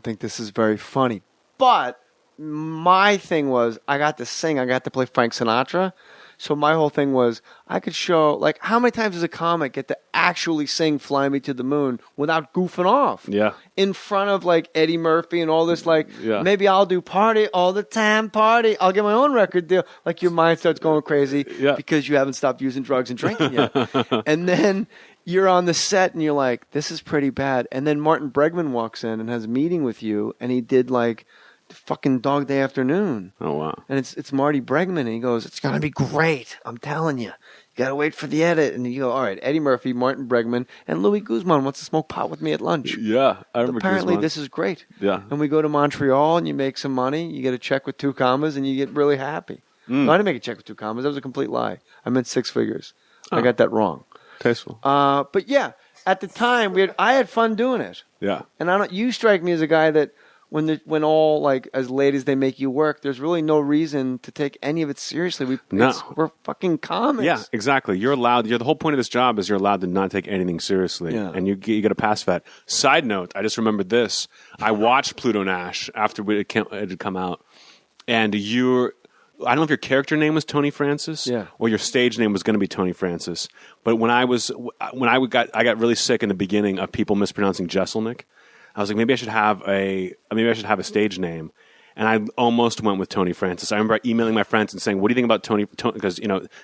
think this is very funny. But my thing was, I got to sing, I got to play Frank Sinatra. So my whole thing was, I could show, like, how many times does a comic get to actually sing Fly Me to the Moon without goofing off?
Yeah.
In front of, like, Eddie Murphy and all this, like,
Yeah.
maybe I'll do Party All the Time, Party. I'll get my own record deal. Like, your mind starts going crazy because you haven't stopped using drugs and drinking yet. And then you're on the set and you're like, this is pretty bad. And then Martin Bregman walks in and has a meeting with you, and he did, like, fucking Dog Day Afternoon.
Oh, wow.
And it's Marty Bregman, and he goes, it's going to be great. I'm telling you. You got to wait for the edit. And you go, all right, Eddie Murphy, Martin Bregman, and Louis Guzman wants to smoke pot with me at lunch.
Yeah, I remember
Apparently,
Guzman.
this is great.
Yeah.
And we go to Montreal, and you make some money. You get a check with 2 commas, and you get really happy. No, I didn't make a check with 2 commas. That was a complete lie. I meant 6 figures. I got that wrong.
Tasteful.
But yeah, at the time, I had fun doing it.
Yeah.
And you strike me as a guy that when all, like, as late as they make you work, there's really no reason to take any of it seriously. We're fucking comics.
Yeah, exactly. You're allowed. The whole point of this job is you're allowed to not take anything seriously, and you get a pass for that. Side note: I just remembered this. I watched Pluto Nash after it had come out, and I don't know if your character name was Tony Francis, or your stage name was going to be Tony Francis. But when I got really sick in the beginning of people mispronouncing Jeselnik. I was like, maybe I should have a stage name, and I almost went with Tony Francis. I remember emailing my friends and saying, "What do you think about Tony?" Because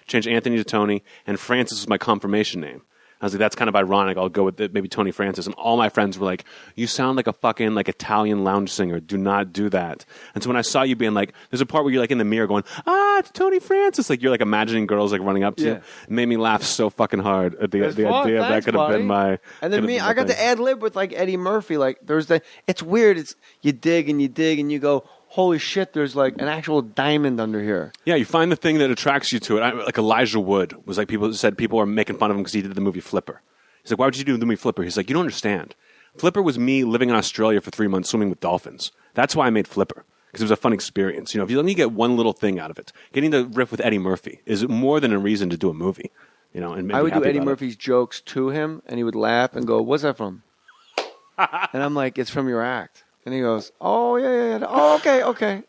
change Anthony to Tony, and Francis was my confirmation name. I was like, that's kind of ironic. I'll go with maybe Tony Francis. And all my friends were like, you sound like a fucking like Italian lounge singer. Do not do that. And so when I saw you being like, there's a part where you're like in the mirror going, it's Tony Francis. Like you're like imagining girls like running up to you. It made me laugh so fucking hard at the idea that could have been my.
And then I got to ad lib with like Eddie Murphy. Like it's weird. You dig and you go, holy shit, there's like an actual diamond under here.
Yeah, you find the thing that attracts you to it. Like Elijah Wood was like, people were making fun of him because he did the movie Flipper. He's like, why would you do the movie Flipper? He's like, you don't understand. Flipper was me living in Australia for 3 months swimming with dolphins. That's why I made Flipper, because it was a fun experience. If you let me get one little thing out of it, getting to riff with Eddie Murphy is more than a reason to do a movie. And
I would do Eddie Murphy's jokes to him, and he would laugh and go, what's that from? And I'm like, it's from your act. And he goes, oh, yeah. Oh, okay.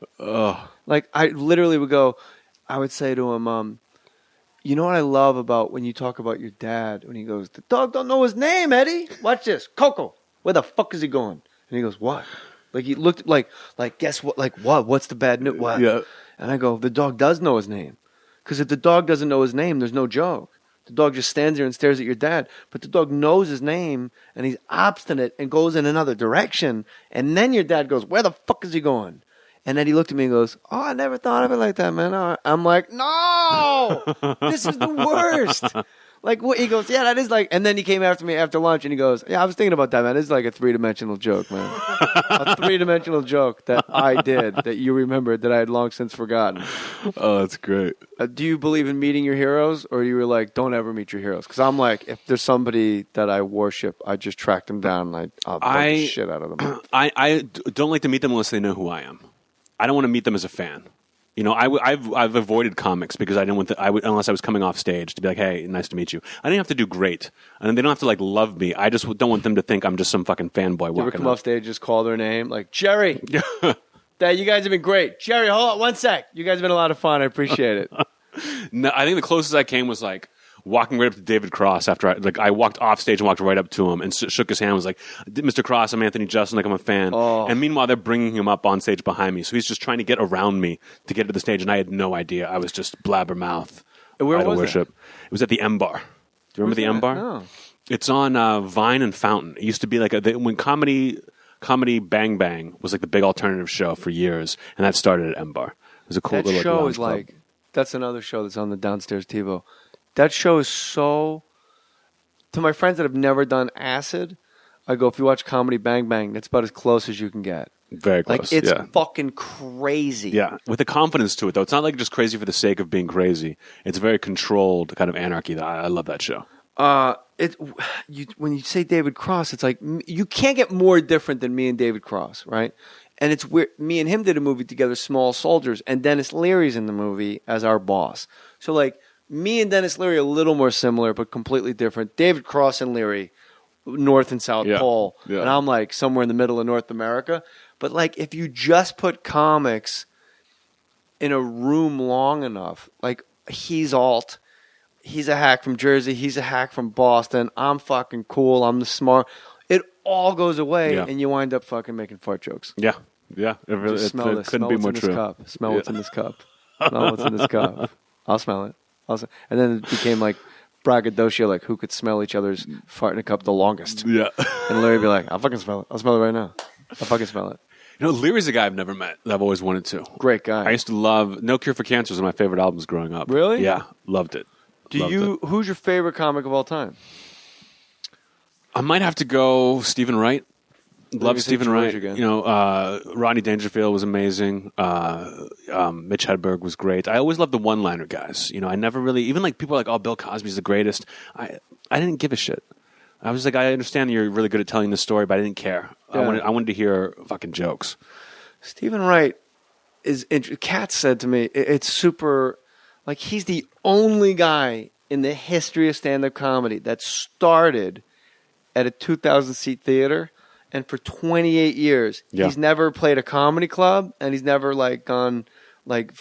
Like, I literally would go, I would say to him, you know what I love about when you talk about your dad? When he goes, the dog don't know his name, Eddie. Watch this. Coco, where the fuck is he going? And he goes, what? Like, he looked like guess what? Like, what? What's the bad news? What?
Yeah.
And I go, the dog does know his name. Because if the dog doesn't know his name, there's no joke. The dog just stands there and stares at your dad. But the dog knows his name, and he's obstinate and goes in another direction. And then your dad goes, where the fuck is he going? And then he looked at me and goes, oh, I never thought of it like that, man. I'm like, no! This is the worst. Like, what? He goes, yeah, that is like... And then he came after me after lunch, and he goes, yeah, I was thinking about that, man. It's like a 3-dimensional joke, man. A 3-dimensional joke that I did, that you remembered, that I had long since forgotten.
Oh, that's great.
Do you believe in meeting your heroes, or you were like, don't ever meet your heroes? Because I'm like, if there's somebody that I worship, I just track them down, and I'll bug the shit out of them.
I don't like to meet them unless they know who I am. I don't want to meet them as a fan. I've avoided comics because I didn't want unless I was coming off stage to be like, hey, nice to meet you. I didn't have to do great, and they don't have to like love me. I just don't want them to think I'm just some fucking fanboy.
You ever come off stage, just call their name, like Jerry? Dad, you guys have been great. Jerry, hold on 1 sec. You guys have been a lot of fun. I appreciate it.
No, I think the closest I came was like walking right up to David Cross after I walked off stage and walked right up to him and shook his hand and was like, Mr. Cross, I'm Anthony Jeselnik, I'm a fan. Oh. And meanwhile, they're bringing him up on stage behind me. So he's just trying to get around me to get to the stage, and I had no idea. I was just blabbermouth.
Where was
worship. It was at the M Bar. Do you remember the M Bar?
No.
It's on Vine and Fountain. It used to be like when Comedy Bang Bang was like the big alternative show for years, and that started at M Bar. It was a cool little
show.
Is
like club. That's another show that's on the downstairs TiVo. That show is so... To my friends that have never done acid, I go, if you watch Comedy Bang Bang, that's about as close as you can get.
Very close,
like, it's fucking crazy.
Yeah, with a confidence to it, though. It's not like just crazy for the sake of being crazy. It's very controlled kind of anarchy. I love that show.
When you say David Cross, it's like, you can't get more different than me and David Cross, right? And it's weird. Me and him did a movie together, Small Soldiers, and Dennis Leary's in the movie as our boss. So, like... Me and Dennis Leary are a little more similar, but completely different. David Cross and Leary, North and South Pole,
Yeah.
and I'm like somewhere in the middle of North America. But like, if you just put comics in a room long enough, like he's alt, he's a hack from Jersey, he's a hack from Boston, I'm fucking cool, I'm the smart. It all goes away, and you wind up fucking making fart jokes.
Yeah. It really
Smell this.
couldn't
Smell
be
what's
more
in
true.
this cup. Smell what's in this cup. Smell what's in this cup. I'll smell it. And then it became like braggadocio, like who could smell each other's fart in a cup the longest.
Yeah.
And Larry would be like, I'll fucking smell it. I'll smell it right now. I'll fucking smell it.
You know, Leary's a guy I've never met that I've always wanted to.
Great guy.
I used to love No Cure for Cancer was one of my favorite albums growing up.
Really?
Yeah, loved it.
Who's your favorite comic of all time?
I might have to go Stephen Wright. Love Stephen Wright.
Again.
You know, Rodney Dangerfield was amazing. Mitch Hedberg was great. I always loved the one-liner guys. You know, I never really, even like people are like, oh, Bill Cosby's the greatest. I didn't give a shit. I was like, I understand you're really good at telling the story, but I didn't care.
Yeah.
I wanted to hear fucking jokes.
Stephen Wright is Kat said to me, it's super, like he's the only guy in the history of stand-up comedy that started at a 2,000-seat theater, and for 28 years, he's never played a comedy club, and he's never like gone like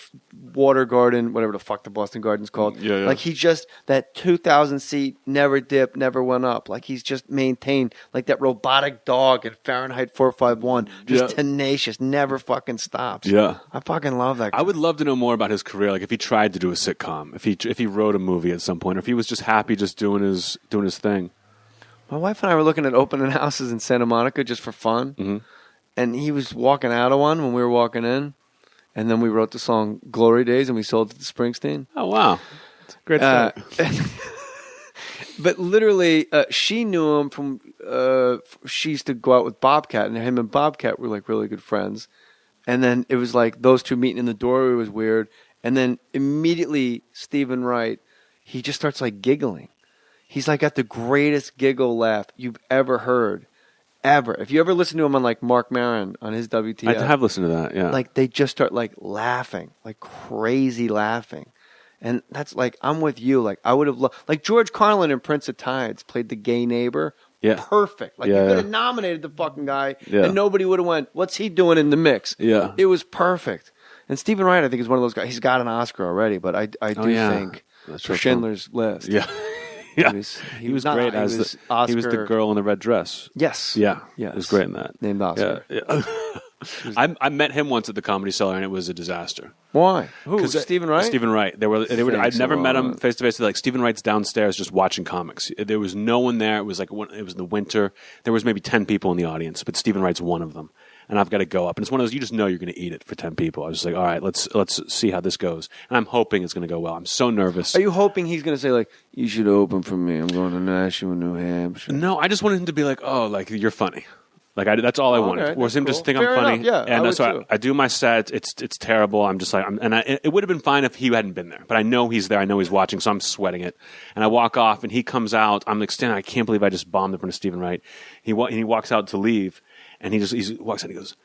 Water Garden, whatever the fuck the Boston Garden's called.
Yeah.
Like he just, that 2,000-seat never dipped, never went up. Like he's just maintained, like that robotic dog in Fahrenheit 451, just tenacious, never fucking stops.
Yeah.
I fucking love that guy.
I would love to know more about his career. Like if he tried to do a sitcom, if he wrote a movie at some point, or if he was just happy just doing his thing.
My wife and I were looking at opening houses in Santa Monica just for fun, and he was walking out of one when we were walking in, and then we wrote the song "Glory Days" and we sold it to Springsteen.
Oh wow, that's a great start.
But literally, she knew him from. She used to go out with Bobcat, and him and Bobcat were like really good friends. And then it was like those two meeting in the doorway was weird. And then immediately, Stephen Wright, he just starts like giggling. He's like got the greatest giggle laugh you've ever heard, ever. If you ever listen to him on like Mark Maron on his WTF,
I have listened to that. Yeah,
like they just start like laughing, like crazy laughing, and that's like I'm with you. Like I would have loved, like George Carlin in Prince of Tides played the gay neighbor.
Yeah,
perfect. Like you could have nominated the fucking guy, and nobody would have went, "What's he doing in the mix?"
Yeah,
it was perfect. And Stephen Wright, I think, is one of those guys. He's got an Oscar already, but I do think for Schindler's List.
Yeah. Yeah,
he was
great
as
he was the girl in the red dress.
Yes,
yeah, he was great in that.
Named Oscar.
Yeah. I met him once at the Comedy Cellar, and it was a disaster.
Why? Who? Stephen Wright?
Stephen Wright. I'd never met him face to face. Like Stephen Wright's downstairs just watching comics. There was no one there. It was like it was in the winter. There was maybe 10 people in the audience, but Stephen Wright's one of them. And I've got to go up. And it's one of those, you just know you're going to eat it for 10 people. I was just like, all right, let's see how this goes. And I'm hoping it's going to go well. I'm so nervous.
Are you hoping he's going to say, like, you should open for me. I'm going to Nashua, New Hampshire.
No, I just wanted him to be like, oh, like, you're funny. Like, that's all I wanted.
Okay,
was him
cool.
just think
Fair
I'm funny.
Enough, yeah,
and so I do my set. It's terrible. I'm just like, it would have been fine if he hadn't been there. But I know he's there. I know he's watching, so I'm sweating it. And I walk off, and he comes out. I'm like, Stan, I can't believe I just bombed in front of Stephen Wright. He walks out to leave, and he walks out and he goes,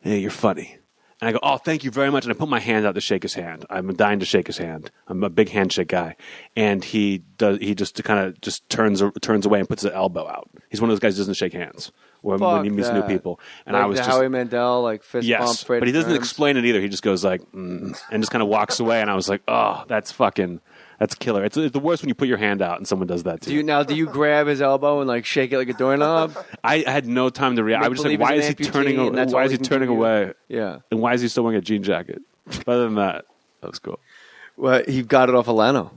hey, you're funny. And I go, oh, thank you very much. And I put my hand out to shake his hand. I'm dying to shake his hand. I'm a big handshake guy. And he just kind of just turns away and puts his elbow out. He's one of those guys who doesn't shake hands when he meets new people. And
like
I was
the
just
Howie Mandel, like fist bump.
But he doesn't explain it either. He just goes like, and just kind of walks away. And I was like, oh, that's killer. It's the worst when you put your hand out and someone does that to you.
Do you grab his elbow and like shake it like a doorknob?
I had no time to react. I was just like, why is he turning away?
Yeah.
And why is he still wearing a jean jacket? Other than that was cool.
Well, he got it off of Leno.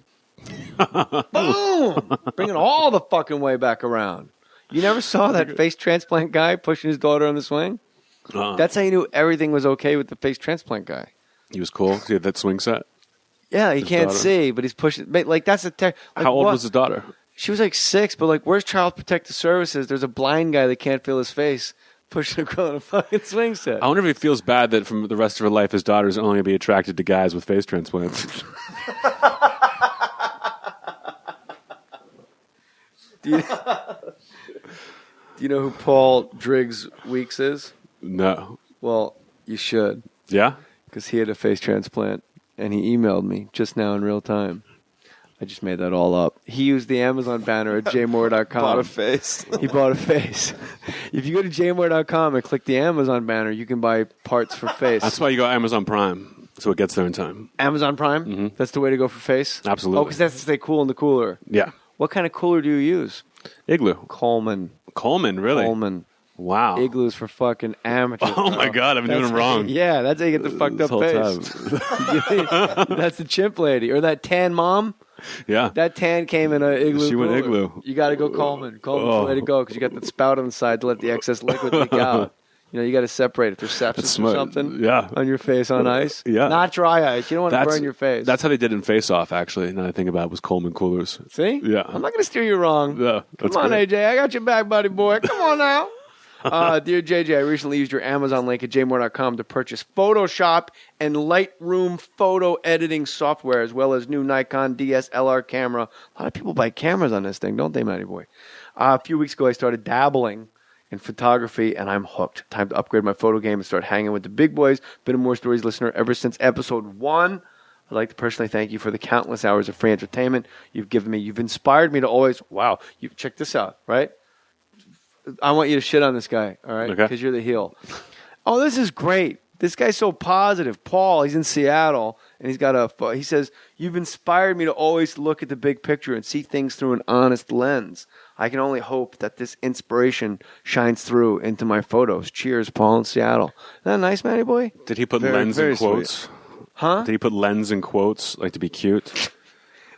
Boom! Bringing all the fucking way back around. You never saw that face transplant guy pushing his daughter on the swing? That's how you knew everything was okay with the face transplant guy.
He was cool. He had that swing set.
Yeah, he can't see, but he's pushing. Like that's
how old was his daughter?
She was like 6, but like, where's Child Protective Services? There's a blind guy that can't feel his face pushing a girl in a fucking swing set.
I wonder if he feels bad that from the rest of her life, his daughter is only going to be attracted to guys with face transplants.
Do you know who Paul Driggs Weeks is?
No.
Well, you should.
Yeah?
Because he had a face transplant, and he emailed me just now in real time. I just made that all up. He used the Amazon banner at jmohr.com.
Bought a face.
He bought a face. If you go to jmohr.com and click the Amazon banner, you can buy parts for face.
That's why you go Amazon Prime, so it gets there in time.
Amazon Prime?
Mm-hmm.
That's the way to go for face?
Absolutely.
Oh, because that's to stay cool in the cooler.
Yeah.
What kind of cooler do you use?
Igloo.
Coleman.
Coleman, really?
Coleman.
Wow.
Igloos for fucking amateurs.
Oh, my God. I've been doing it wrong.
Yeah, that's how you get the fucked up face. That's the chimp lady. Or that tan mom.
Yeah.
That tan came in an igloo.
She went
cooler.
igloo.
You got to go Coleman. Coleman's the way to go because you got the spout on the side to let the excess liquid leak out. You know, you got to separate. If there's sepsis or something on your face on ice.
Yeah.
Not dry ice. You don't want to burn your face.
That's how they did in Face Off, actually, now that I think about it, was Coleman coolers.
See?
Yeah.
I'm not going to steer you wrong.
Yeah,
Come on,
great.
AJ. I got your back, buddy boy. Come on now. Dear JJ, I recently used your Amazon link at jmohr.com to purchase Photoshop and Lightroom photo editing software, as well as new Nikon DSLR camera. A lot of people buy cameras on this thing, don't they, Matty Boy? A few weeks ago, I started dabbling in photography, and I'm hooked. Time to upgrade my photo game and start hanging with the big boys. Been a More Stories listener ever since episode 1. I'd like to personally thank you for the countless hours of free entertainment you've given me. You've inspired me to always, check this out, right? I want you to shit on this guy, all right?
Okay.
Because you're the heel. Oh, this is great. This guy's so positive. Paul, he's in Seattle, and he says, you've inspired me to always look at the big picture and see things through an honest lens. I can only hope that this inspiration shines through into my photos. Cheers, Paul in Seattle. Isn't that nice, Matty Boy?
Did he put
Very,
lens
very
in quotes?
sweet. Huh?
Did he put lens in quotes, like to be cute?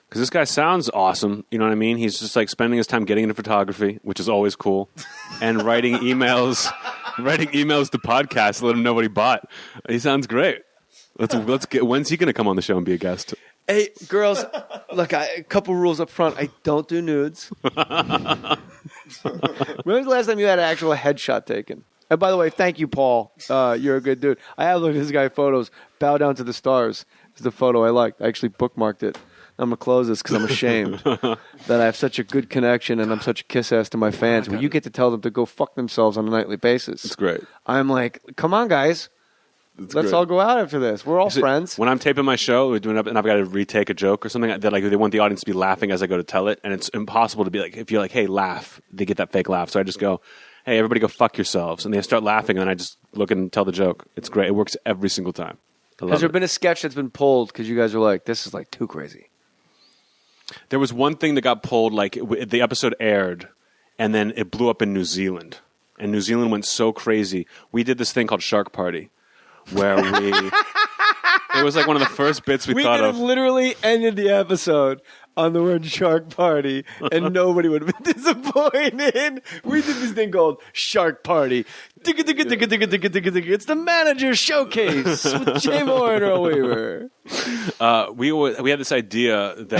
Because this guy sounds awesome, you know what I mean? He's just like spending his time getting into photography, which is always cool, and writing emails to podcasts to let him know what he bought. He sounds great. Let's get. When's he going to come on the show and be a guest?
Hey, girls, look, a couple rules up front. I don't do nudes. When was the last time you had an actual headshot taken? And by the way, thank you, Paul. You're a good dude. I have looked at this guy's photos. Bow Down to the Stars is the photo I liked. I actually bookmarked it. I'm going to close this because I'm ashamed that I have such a good connection and I'm such a kiss-ass to my fans. When you get to tell them to go fuck themselves on a nightly basis.
It's great.
I'm like, come on, guys. Let's all go out after this. We're all friends.
When I'm taping my show, we're doing it, and I've got to retake a joke or something, that like they want the audience to be laughing as I go to tell it, and it's impossible to be like, if you're like, hey, laugh, they get that fake laugh. So I just go, hey, everybody go fuck yourselves. And they start laughing, and then I just look and tell the joke. It's great. It works every single time.
Has there been a sketch that's been pulled because you guys are like, this is like too crazy?
There was one thing that got pulled, like the episode aired, and then it blew up in New Zealand. And New Zealand went so crazy. We did this thing called Shark Party, where it was like one of the first bits we thought
could
of.
have literally ended the episode on the word Shark Party, and nobody would have been disappointed. We did this thing called Shark Party. It's the manager showcase with Jay Mohr and Earl Weaver.
We had this idea that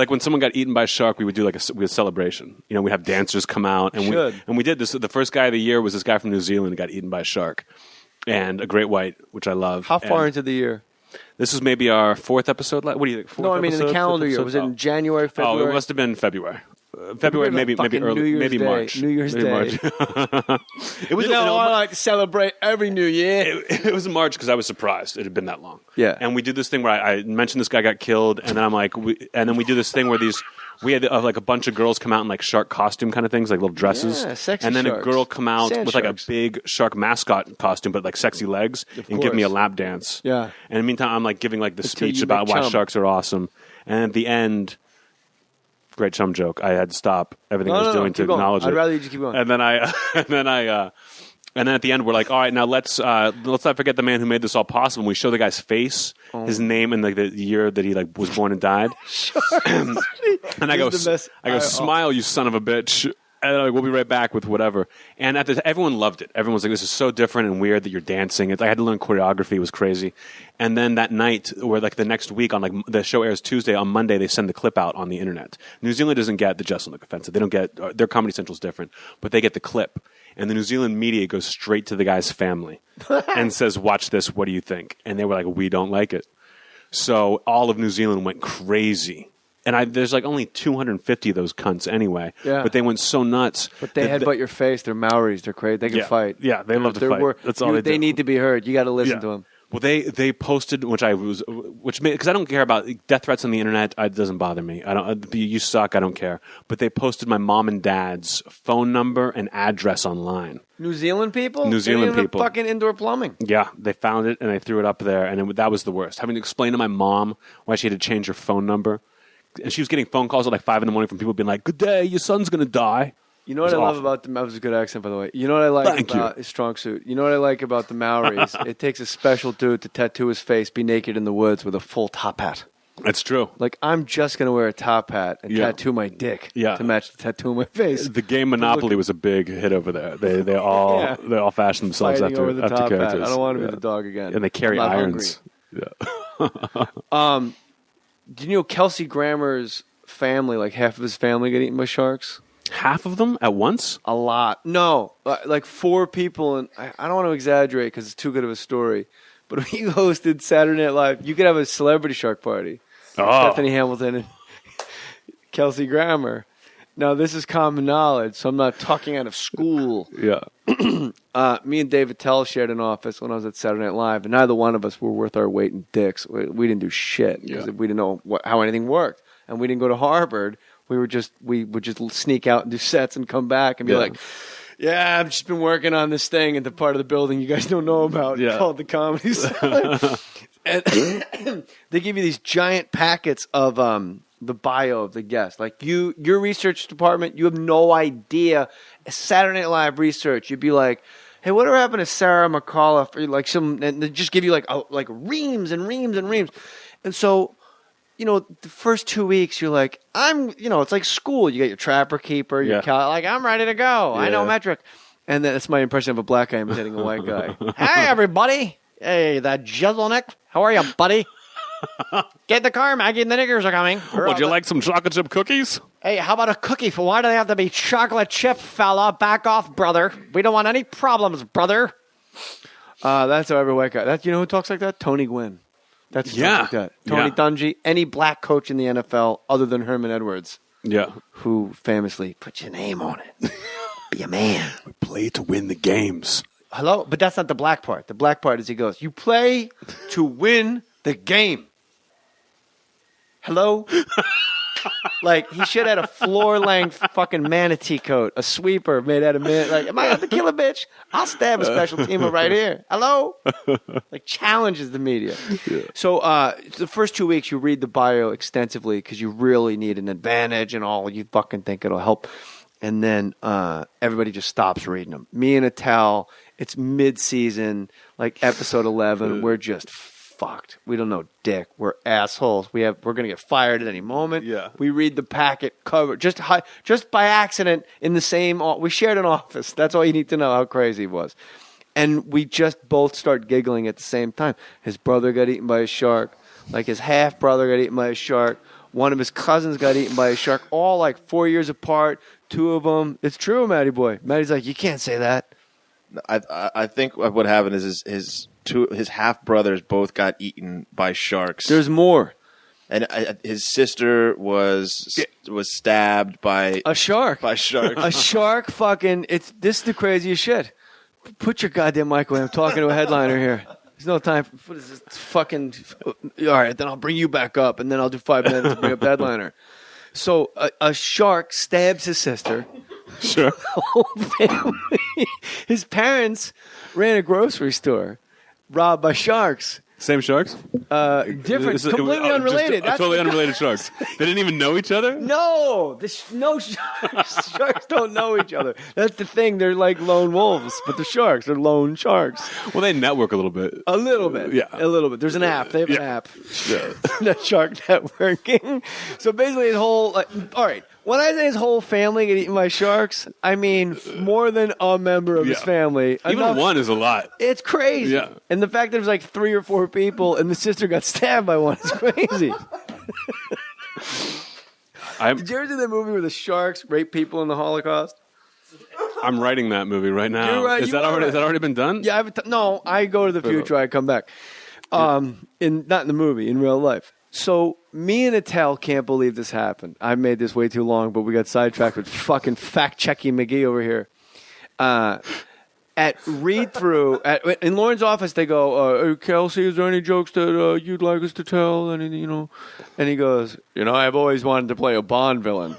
when someone got eaten by a shark, we would do like a celebration. You know, we'd have dancers come out, and we did this. The first guy of the year was this guy from New Zealand who got eaten by a shark, and a great white, which I love.
How far into the year?
This was maybe our 4th episode. What do you think?
No, I mean in the calendar year. Was it in January, February?
Oh, it must have been February. February, maybe early,
New Year's
maybe
Day.
March.
New Year's
maybe
Day.
March. It was.
I like to celebrate every New Year.
It was in March because I was surprised it had been that long.
Yeah.
And we did this thing where I mentioned this guy got killed, and then I'm like, and then we do this thing where we had like a bunch of girls come out in like shark costume kind of things, like little dresses.
Yeah, sexy
and then
sharks.
a girl come out
Sand
with like
sharks.
a big shark mascot costume, but like sexy legs, and give me a lap dance.
Yeah.
And in the meantime, I'm like giving like the
Until
speech
you
about
make
why
chum.
sharks are awesome. And at the end, great chum joke. I had to stop everything I was doing to
keep going.
acknowledge it.
I'd rather you just keep going.
And then and then at the end, we're like, all right, now let's not forget the man who made this all possible. We show the guy's face, his name, and like the year that he like was born and died. And I go, smile, you son of a bitch. And they're like, we'll be right back with whatever. And everyone loved it. Everyone was like, this is so different and weird that you're dancing. I had to learn choreography. It was crazy. And then that night, or like the next week, on like the show airs Tuesday, on Monday, they send the clip out on the internet. New Zealand doesn't get the Jeselnik offensive. They don't get, their Comedy Central's different, but they get the clip. And the New Zealand media goes straight to the guy's family and says, watch this, what do you think? And they were like, we don't like it. So all of New Zealand went crazy. And there's like only 250 of those cunts anyway.
Yeah.
But they went so nuts.
But they headbutt your face. They're Maoris. They're crazy. They can fight.
Yeah, they love to fight. That's all they do.
They need to be heard. You got to listen to them.
Well, they posted, which made, because I don't care about death threats on the internet. It doesn't bother me. I don't. You suck. I don't care. But they posted my mom and dad's phone number and address online.
New Zealand people.
New Zealand people.
Fucking indoor plumbing.
Yeah, they found it and they threw it up there, and that was the worst. Having to explain to my mom why she had to change her phone number, and she was getting phone calls at like 5 a.m. from people being like, "Good day, your son's gonna die."
You know what I love about that was a good accent, by the way. You know what I like about his strong suit? You know what I like about the Maoris? It takes a special dude to tattoo his face, be naked in the woods with a full top hat.
That's true.
Like, I'm just going to wear a top hat and tattoo my dick to match the tattoo on my face.
The game Monopoly was a big hit over there. They all fashioned themselves
Fighting
after
over the top
characters.
hat. I don't want to be the dog again.
And they carry irons.
Yeah. Do you know Kelsey Grammer's family, like half of his family got eaten by sharks?
Half of them at once?
A lot. No, like 4 people, and I don't want to exaggerate because it's too good of a story. But when you hosted Saturday Night Live, you could have a celebrity shark party. Stephanie Hamilton and Kelsey Grammer. Now, this is common knowledge, so I'm not talking out of school.
Yeah.
Me and David Tell shared an office when I was at Saturday Night Live, and neither one of us were worth our weight in dicks. We didn't do shit because we didn't know how anything worked, and we didn't go to Harvard. We would just sneak out and do sets and come back and be like, "Yeah, I've just been working on this thing at the part of the building you guys don't know about called the Comedy Cellar." And they give you these giant packets of the bio of the guest. Like your research department, you have no idea. Saturday Night Live research, you'd be like, "Hey, whatever happened to Sarah McAuliffe?" Or like and they just give you like reams and reams and reams, and so. You know, the first 2 weeks, you're like, it's like school. You get your trapper keeper, like, I'm ready to go. Yeah. I know metric. And then that's my impression of a black guy imitating a white guy. Hey, everybody. Hey, that Jeselnik. How are you, buddy? Get in the car, Maggie, and the niggers are coming.
Would you like some chocolate chip cookies?
Hey, how about a cookie? Why do they have to be chocolate chip, fella? Back off, brother. We don't want any problems, brother. That's how every white guy. You know who talks like that? Tony Gwynn. That's like that. Tony Dungy, any black coach in the NFL other than Herman Edwards.
Yeah.
Who famously put your name on it. Be a man.
We play to win the games.
Hello? But that's not the black part. The black part is he goes, you play to win the game. Hello? Like, he should have had a floor-length fucking manatee coat, a sweeper made out of mint. Like, am I out to kill a bitch? I'll stab a special teamer right here. Hello? Like, challenges the media. Yeah. So, the first 2 weeks, you read the bio extensively because you really need an advantage and all. You fucking think it'll help. And then everybody just stops reading them. Me and Attell, it's mid-season, like episode 11. We're just fucked. We don't know dick. We're assholes. We're gonna get fired at any moment.
Yeah.
We read the packet cover just by accident in the same. We shared an office. That's all you need to know how crazy it was. And we just both start giggling at the same time. His brother got eaten by a shark. Like his half brother got eaten by a shark. One of his cousins got eaten by a shark. All like 4 years apart. 2 of them. It's true, Matty boy. Matty's like, you can't say that.
I think what happened is his half brothers both got eaten by sharks.
There's more,
and his sister was stabbed by
a shark.
By shark.
A shark. Fucking. This is the craziest shit. Put your goddamn mic away. I'm talking to a headliner here. There's no time. What is this fucking? All right, then I'll bring you back up, and then I'll do 5 minutes to bring up the headliner. So a shark stabs his sister.
Sure.
The whole family. His parents ran a grocery store, robbed by sharks.
Same sharks?
Different, completely unrelated.
Totally unrelated sharks. They didn't even know each other?
No, no sharks. Sharks don't know each other. That's the thing. They're like lone wolves, but the sharks are lone sharks.
Well, they network a little bit.
A little bit.
Yeah.
A little bit. There's an app. They have an app. Yeah. The shark networking. So basically his whole, all right. When I say his whole family get eaten by sharks, I mean more than a member of his family.
Even one is a lot.
It's crazy. Yeah. And the fact that there's like 3 or 4 people and the sister got stabbed by one is crazy. Did you ever see that movie where the sharks rape people in the Holocaust?
I'm writing that movie right now. Has that already been done?
Yeah, no, I go to the future, I come back. Not in the movie, in real life. So me and Attell can't believe this happened. I made this way too long, but we got sidetracked with fucking fact-checking McGee over here. at read through in Lauren's office. They go, Kelsey, is there any jokes that you'd like us to tell? And and he goes, I've always wanted to play a Bond villain.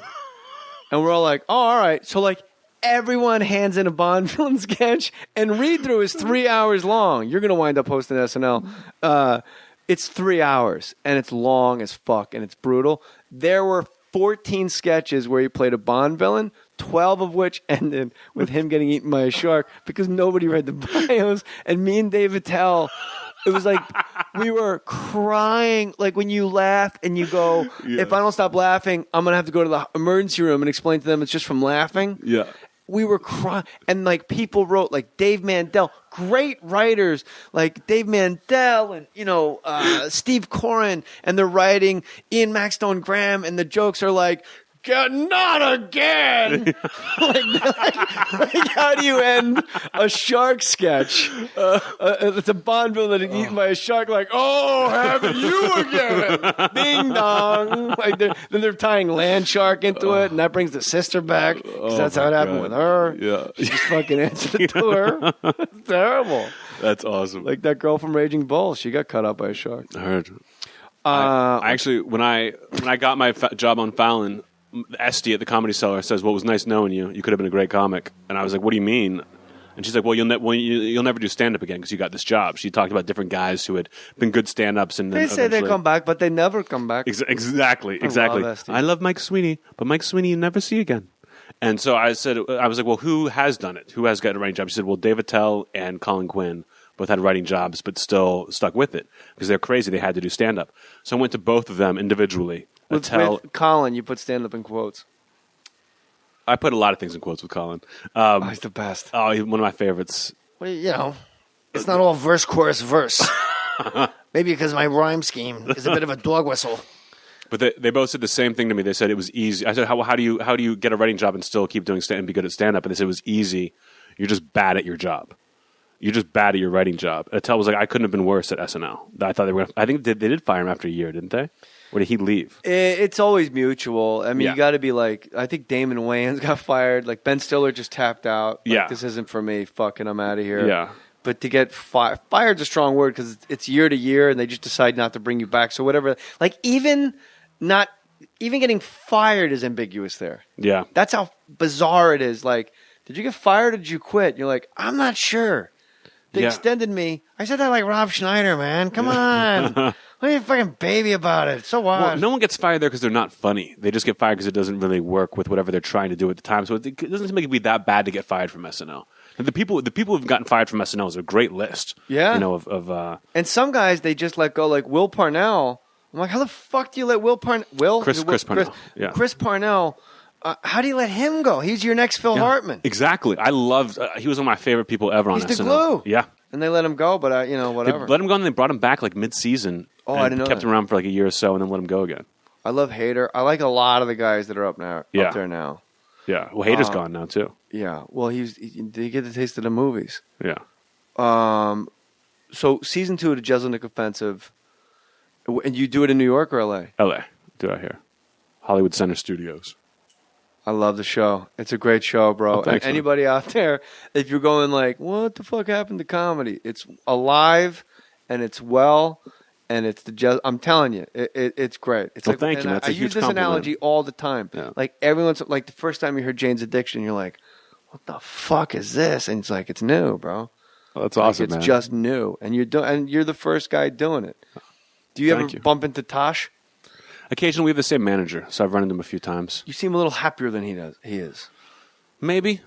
And we're all like, oh, all right. So like everyone hands in a Bond villain sketch, and read through is 3 hours long. You're gonna wind up hosting SNL. It's 3 hours, and it's long as fuck, and it's brutal. There were 14 sketches where he played a Bond villain, 12 of which ended with him getting eaten by a shark because nobody read the bios. And me and Dave Attell, it was like we were crying. Like when you laugh and you go, if I don't stop laughing, I'm going to have to go to the emergency room and explain to them it's just from laughing.
Yeah.
We were crying, and like people wrote, like Dave Mandel, great writers like Dave Mandel and Steve Coren, and they're writing Ian Maxtone Graham, and the jokes are like, not again. like, how do you end a shark sketch? It's a Bond villain that is eaten by a shark. Like, oh, haven't you again? Ding dong. Like then they're tying land shark into it, and that brings the sister back because that's how it happened with her.
Yeah,
she just fucking answered the door. It's terrible.
That's awesome.
Like that girl from Raging Bull, she got cut up by a shark.
I heard. I actually, when I got my job on Fallon, Esty at the Comedy Cellar says, "Well, it was nice knowing you. You could have been a great comic." And I was like, "What do you mean?" And she's like, "Well, you'll never do stand up again because you got this job." She talked about different guys who had been good stand ups, and
they say they come back, but they never come back.
Exactly. I love Mike Sweeney, but Mike Sweeney you never see again. And so I was like, "Well, who has done it? Who has got a writing job?" She said, "Well, Dave Attell and Colin Quinn both had writing jobs, but still stuck with it because they're crazy. They had to do stand up." So I went to both of them individually.
With Colin, you put stand up in quotes.
I put a lot of things in quotes with Colin.
He's the best.
Oh, he's one of my favorites.
Well, it's not all verse, chorus, verse. Maybe because my rhyme scheme is a bit of a dog whistle.
But they both said the same thing to me. They said it was easy. I said, how do you get a writing job and still keep doing stand and be good at stand up? And they said it was easy. You're just bad at your job. You're just bad at your writing job. Attell was like, I couldn't have been worse at SNL. I thought they were. I think they did fire him after a year, didn't they? Or did he leave? It's
always mutual. I mean, you got to be like, I think Damon Wayans got fired. Like Ben Stiller just tapped out. Like, this isn't for me. Fucking, I'm out of here.
Yeah.
But to get fired's a strong word because it's year to year, and they just decide not to bring you back. So whatever. Like even getting fired is ambiguous there.
Yeah.
That's how bizarre it is. Like, did you get fired or did you quit? And you're like, I'm not sure. They extended me. I said that like Rob Schneider, man. Come on. What are you fucking baby about it? So what?
Well, no one gets fired there because they're not funny. They just get fired because it doesn't really work with whatever they're trying to do at the time. So it doesn't seem like it'd be that bad to get fired from SNL. And the people who've gotten fired from SNL is a great list.
Yeah.
And
some guys they just let go, like Will Parnell. I'm like, how the fuck do you let Will Parnell?
Chris Parnell. Yeah.
Chris Parnell. How do you let him go? He's your next Phil Hartman.
Exactly. I loved. He was one of my favorite people ever on SNL.
He's the glue.
Yeah.
And they let him go, but whatever.
They let him go, and they brought him back like mid-season.
Oh, I didn't know.
Kept him around for like a year or so, and then let him go again.
I love Hader. I like a lot of the guys that are up there now.
Yeah. Well, Hader's gone now too.
Yeah. Well, did he get the taste of the movies?
Yeah.
So season 2 of the Jeselnik Offensive, and you do it in New York or L.A.?
L.A. Do it here, Hollywood Center Studios.
I love the show. It's a great show, bro.
Oh, thanks,
and anybody out there, if you're going like, what the fuck happened to comedy? It's alive, and it's well, and it's I'm telling you, it's great. It's
well, thank you. That's
I
a huge
use this
compliment.
analogy all the time.
Yeah.
Like everyone's like the first time you heard Jane's Addiction, you're like, what the fuck is this? And it's like, it's new, bro.
Well, that's awesome,
It's
man.
just new, and you're the first guy doing it. Do you ever bump into Tosh?
Occasionally, we have the same manager, so I've run into him a few times.
You seem a little happier than he is.
Maybe.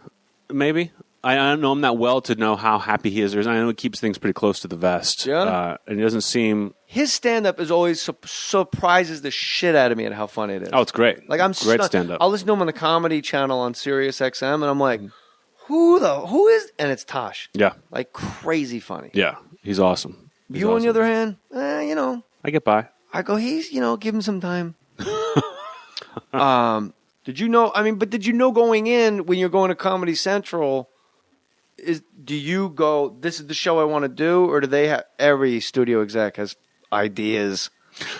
I don't know him that well to know how happy he is. I know he keeps things pretty close to the vest.
Yeah.
And he doesn't seem...
His stand-up is always surprises the shit out of me at how funny it is.
Oh, it's great.
Like I'm
great stand-up.
I'll listen to him on the Comedy Channel on Sirius XM, and I'm like, who is? And it's Tosh.
Yeah.
Like crazy funny.
Yeah. He's awesome.
On the other hand,
I get by.
I go, give him some time. Did you know? But did you know going in when you're going to Comedy Central? Do you go? This is the show I want to do, or do they have every studio exec has ideas?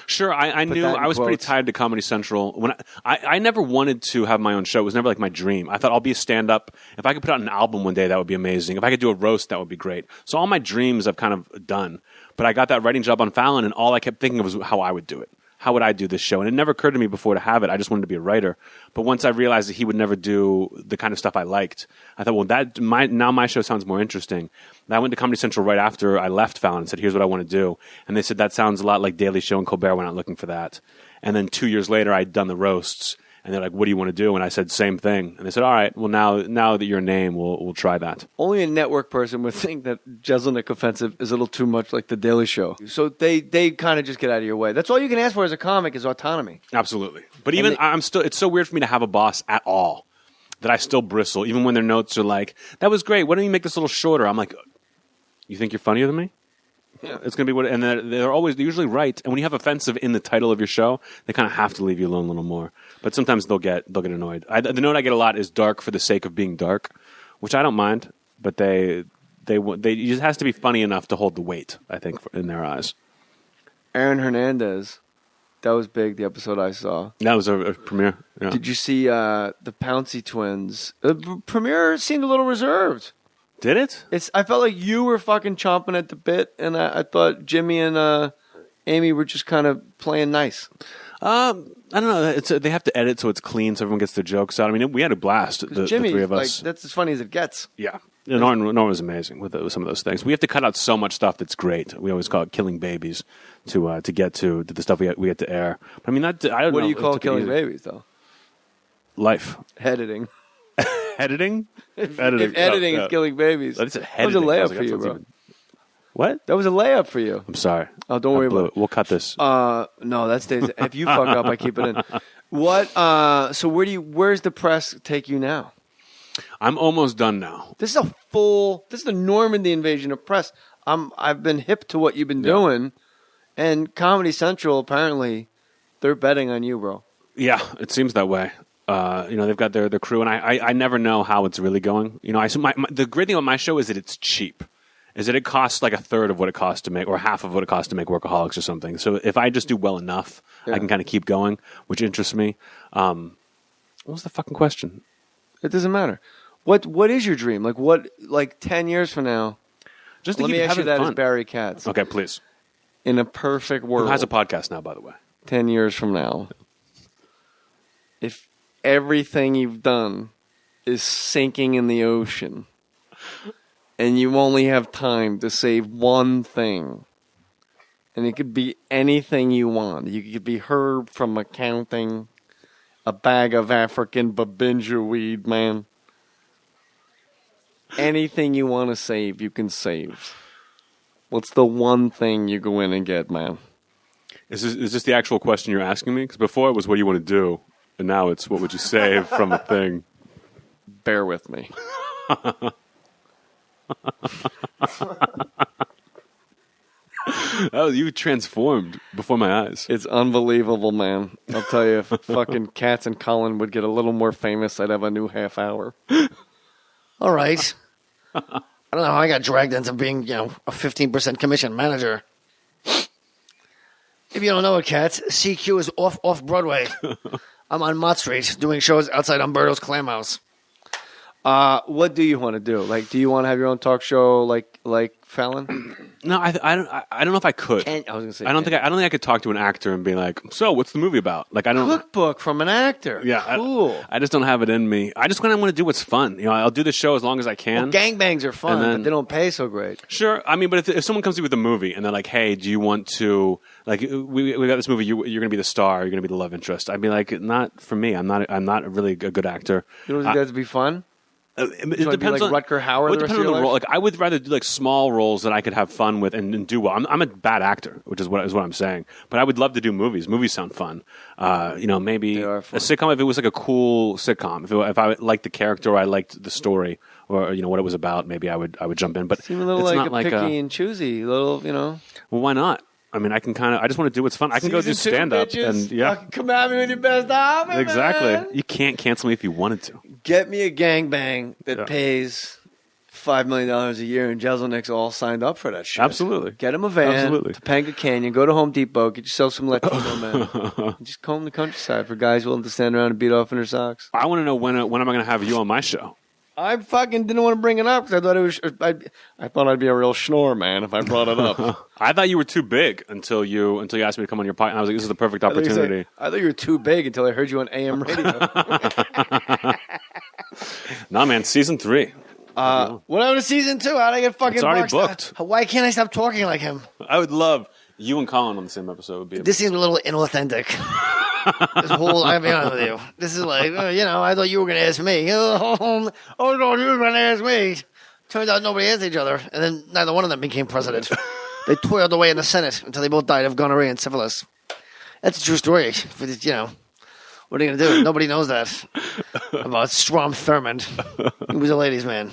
Sure, I knew I was pretty tied to Comedy Central. When I never wanted to have my own show. It was never like my dream. I thought I'll be a stand-up. If I could put out an album one day, that would be amazing. If I could do a roast, that would be great. So all my dreams I've kind of done. But I got that writing job on Fallon, and all I kept thinking of was how I would do it. How would I do this show? And it never occurred to me before to have it. I just wanted to be a writer. But once I realized that he would never do the kind of stuff I liked, I thought, well, now my show sounds more interesting. And I went to Comedy Central right after I left Fallon and said, here's what I want to do. And they said, that sounds a lot like Daily Show and Colbert. We're not looking for that. And then 2 years later, I'd done the roasts. And they're like, what do you want to do? And I said, same thing. And they said, all right, well, now that you're a name, we'll try that.
Only a network person would think that Jeselnik offensive is a little too much like The Daily Show. So they kind of just get out of your way. That's all you can ask for as a comic is autonomy.
Absolutely. But even it's so weird for me to have a boss at all that I still bristle, even when their notes are like, that was great. Why don't you make this a little shorter? I'm like, you think you're funnier than me? Yeah. It's going to be and they're usually right. And when you have offensive in the title of your show, they kind of have to leave you alone a little more. But sometimes they'll get annoyed. The note I get a lot is dark for the sake of being dark, which I don't mind. But they it just has to be funny enough to hold the weight, I think, in their eyes.
Aaron Hernandez, that was big. The episode I saw.
That was a premiere. Yeah.
Did you see the Pouncey twins? The premiere seemed a little reserved.
Did it?
I felt like you were fucking chomping at the bit, and I thought Jimmy and Amy were just kind of playing nice.
I don't know. They have to edit so it's clean, so everyone gets their jokes out. I mean, we had a blast.
Jimmy,
the three of us.
That's as funny as it gets.
Yeah. Norman was amazing with some of those things. We have to cut out so much stuff that's great. We always call it killing babies to get to the stuff we get to air. But I mean, I don't know.
What do you call killing babies, though?
Life.
Editing.
Editing?
If editing is killing babies.
I said
that was a layup for you, bro. What? That was a layup for you.
I'm sorry.
Oh, don't worry about it.
We'll cut this.
No, that stays. If you fuck up, I keep it in. What? So where's the press take you now?
I'm almost done now.
This is the Normandy invasion of press. I've been hip to what you've been doing, and Comedy Central apparently they're betting on you, bro.
Yeah, it seems that way. They've got their crew, and I never know how it's really going. The great thing about my show is that it's cheap. Is that it costs like a third of what it costs to make, or half of what it costs to make Workaholics or something. So if I just do well enough, I can kind of keep going, which interests me. What was the fucking question?
It doesn't matter. What is your dream? Like 10 years from now?
Just to
let me ask you that as Barry Katz.
Okay, please.
In a perfect world.
Who has a podcast now, by the way?
10 years from now. If everything you've done is sinking in the ocean, and you only have time to save one thing, and it could be anything you want. You could be Herb from accounting, a bag of African babinja weed, man. Anything you want to save, you can save. What's the one thing you go in and get, man?
Is this the actual question you're asking me? Because before it was what do you want to do, and now it's what would you save from a thing?
Bear with me.
You transformed before my eyes.
It's unbelievable, man. I'll tell you, if fucking Katz and Colin would get a little more famous, I'd have a new half hour.
All right. I don't know how I got dragged into being, a 15% commission manager. If you don't know it, Katz, CQ is off Broadway. I'm on Mott Street doing shows outside Umberto's Clam House.
What do you want to do? Like, do you want to have your own talk show like Fallon?
No, I don't know if I could.
I was gonna say
I don't think I could talk to an actor and be like, so what's the movie about? Like, I don't
cookbook from an actor.
Yeah,
cool.
I just don't have it in me. I just kind of want to do what's fun. I'll do the show as long as I can.
Well, gangbangs are fun, but they don't pay so great.
Sure, I mean, but if someone comes to you with a movie and they're like, hey, do you want to we got this movie? You're going to be the star. You're going to be the love interest. I'd be like, not for me. I'm not really a good actor.
You don't think that'd be fun?
It depends on
Rutger Hauer.
It depends on the role. Like, I would rather do like small roles that I could have fun with and do well. I'm a bad actor, which is what I'm saying. But I would love to do movies. Movies sound fun. Maybe a sitcom if it was like a cool sitcom. If I liked the character, or I liked the story, or what it was about, maybe I would jump in. But
seem a little like a picky and choosy. Well,
why not? I mean, I just want to do what's fun. I can go do stand-up and
come at me with your best offer,
exactly.
Man.
You can't cancel me if you wanted to.
Get me a gangbang that pays $5 million a year, and Jeselnik's all signed up for that shit.
Absolutely.
Get him a van
Absolutely.
to Topanga Canyon. Go to Home Depot. Get yourself some Latino men. And just comb the countryside for guys willing to stand around and beat off in their socks.
I want to know when am I going to have you on my show?
I fucking didn't want to bring it up because I thought I thought I'd be a real schnorr, man, if I brought it up.
I thought you were too big until you asked me to come on your podcast. I was like, this is the perfect opportunity.
I thought you were too big until I heard you on AM radio.
Nah, man, season 3.
What happened to season 2? How'd I get fucking
It's already booked.
Why can't I stop talking like him?
I would love you and Colin on the same episode. Would be
This seems a little inauthentic. This whole, I'll be honest with you. This is like, I thought you were going to ask me. Oh, no, you were going to ask me. Turns out nobody asked each other, and then neither one of them became president. They toiled away in the Senate until they both died of gonorrhea and syphilis. That's a true story. But, what are you going to do? Nobody knows that about Strom Thurmond. He was a ladies' man.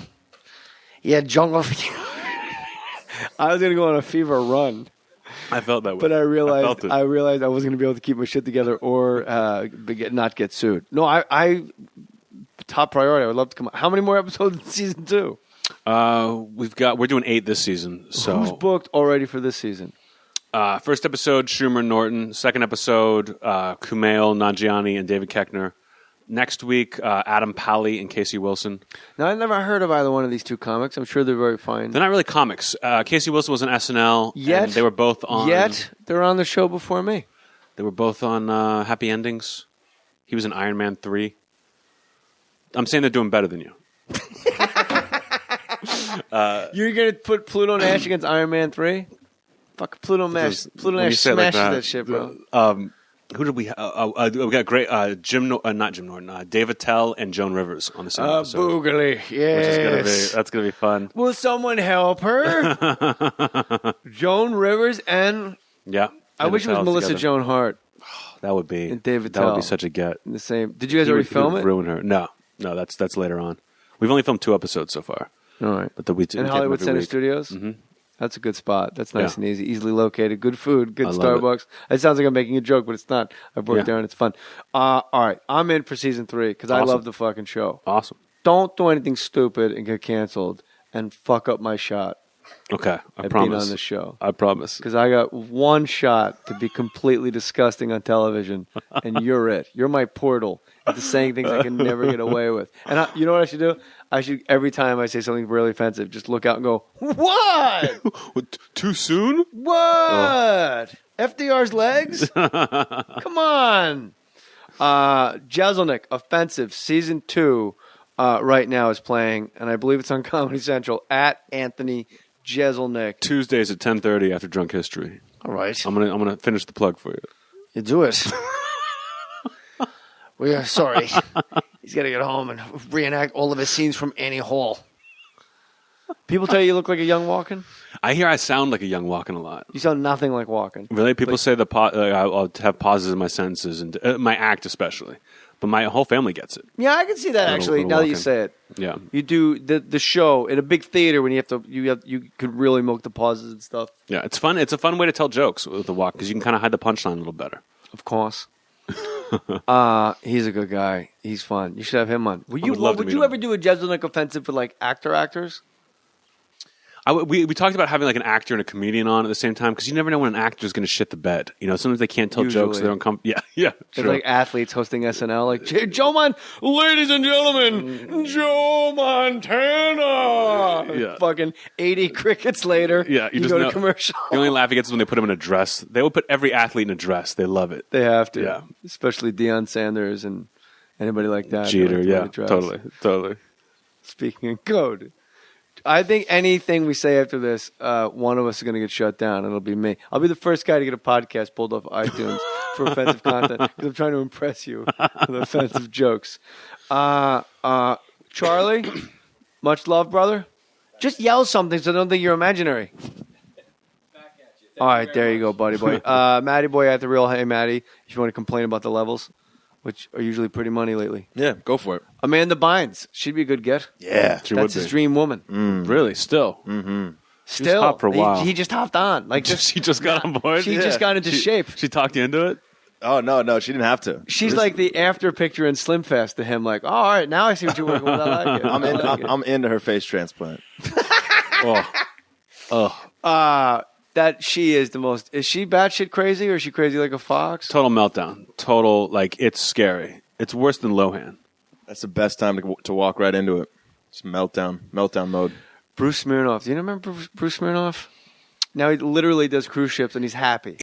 He had jungle fever.
I was going to go on a fever run.
I felt that way.
But I realized
I
I wasn't going to be able to keep my shit together or not get sued. No, I top priority. I would love to come. How many more episodes in season 2?
We're doing 8 this season. So
who's booked already for this season?
First episode, Schumer Norton. Second episode, Kumail Nanjiani and David Koechner. Next week, Adam Pally and Casey Wilson.
Now, I never heard of either one of these two comics. I'm sure they're very fine.
They're not really comics. Casey Wilson was on SNL. And they were both on.
Yet they're on the show before me.
They were both on Happy Endings. He was in Iron Man 3. I'm saying they're doing better than you.
You're going to put Pluto Nash against Iron Man 3? Fuck Pluto Nash. Pluto Nash smashes that shit, bro.
Who did we have? We got great not Jim Norton, Dave Attell and Joan Rivers on the same episode.
Boogly, yes.
That's gonna be fun.
Will someone help her? Joan Rivers and I wish it was Melissa Joan Hart.
That would be
and Dave Attell.
That would be such a get.
In the same. Did you guys already film it?
Ruin her. No, that's later on. We've only filmed 2 episodes so far.
All right,
but we
in Hollywood Center Studios.
Mm-hmm.
That's a good spot. That's nice and easy. Easily located. Good food. Good Starbucks. It sounds like I'm making a joke, but it's not. I've worked there and it's fun. All right. I'm in for season 3 because I love the fucking show.
Awesome.
Don't do anything stupid and get canceled and fuck up my shot.
Okay. I
at
promise.
being on the show.
I promise.
Because I got one shot to be completely disgusting on television, and you're it. You're my portal into saying things I can never get away with. And you know what I should do? I should, every time I say something really offensive, just look out and go, what?
Too soon?
What? FDR's legs? Come on. Jeselnik, Offensive, Season 2, right now is playing, and I believe it's on Comedy Central, at Anthony Jeselnik.
Tuesdays at 10:30 after Drunk History.
All right.
I'm gonna finish the plug for you.
You do it. We are sorry. He's got to get home and reenact all of his scenes from Annie Hall.
People tell you look like a young Walken?
I hear I sound like a young Walken a lot.
You sound nothing like Walken.
Really? People say I'll have pauses in my sentences, and my act especially. But my whole family gets it.
Yeah, I can see that actually. Now that you say it,
yeah,
you do the show in a big theater when you could really milk the pauses and stuff.
Yeah, it's fun. It's a fun way to tell jokes with the walk because you can kind of hide the punchline a little better.
Of course. He's a good guy. He's fun. You should have him on. Would you ever do a Jeselnik Offensive for like actors?
We talked about having like an actor and a comedian on at the same time because you never know when an actor is going to shit the bed. You know, sometimes they can't tell jokes. They don't come. Yeah.
It's like athletes hosting SNL. Like ladies and gentlemen, Joe Montana.
Yeah.
Fucking 80 crickets later.
Yeah,
you go to commercial.
The only laugh he gets is when they put him in a dress. They will put every athlete in a dress. They love it.
They have to.
Yeah,
especially Deion Sanders and anybody like that.
Jeter. Yeah, totally.
Speaking in code. I think anything we say after this, one of us is going to get shut down, and it'll be me. I'll be the first guy to get a podcast pulled off iTunes for offensive content because I'm trying to impress you with offensive jokes. Charlie, much love, brother. Just yell something so I don't think you're imaginary. All right, there you go, buddy boy. Matty boy at the real. Hey, Matty, if you want to complain about the levels, which are usually pretty money lately.
Yeah, go for it.
Amanda Bynes. She'd be a good get.
Yeah.
That's his dream woman.
Really? Still?
Mm-hmm.
Still.
Hot for a while.
He just hopped on.
She just got on board?
She just got into shape.
She talked you into it?
Oh, no, she didn't have to.
She's like the after picture in Slim Fast to him. Like, oh, all right, now I see what you're working with. I like it.
I'm into her face transplant.
That she is the most. Is she batshit crazy or is she crazy like a fox?
Total meltdown. Total, like, it's scary. It's worse than Lohan.
That's the best time to walk right into it. It's meltdown mode.
Bruce Smirnoff. Do you remember Bruce Smirnoff? Now he literally does cruise ships and he's happy.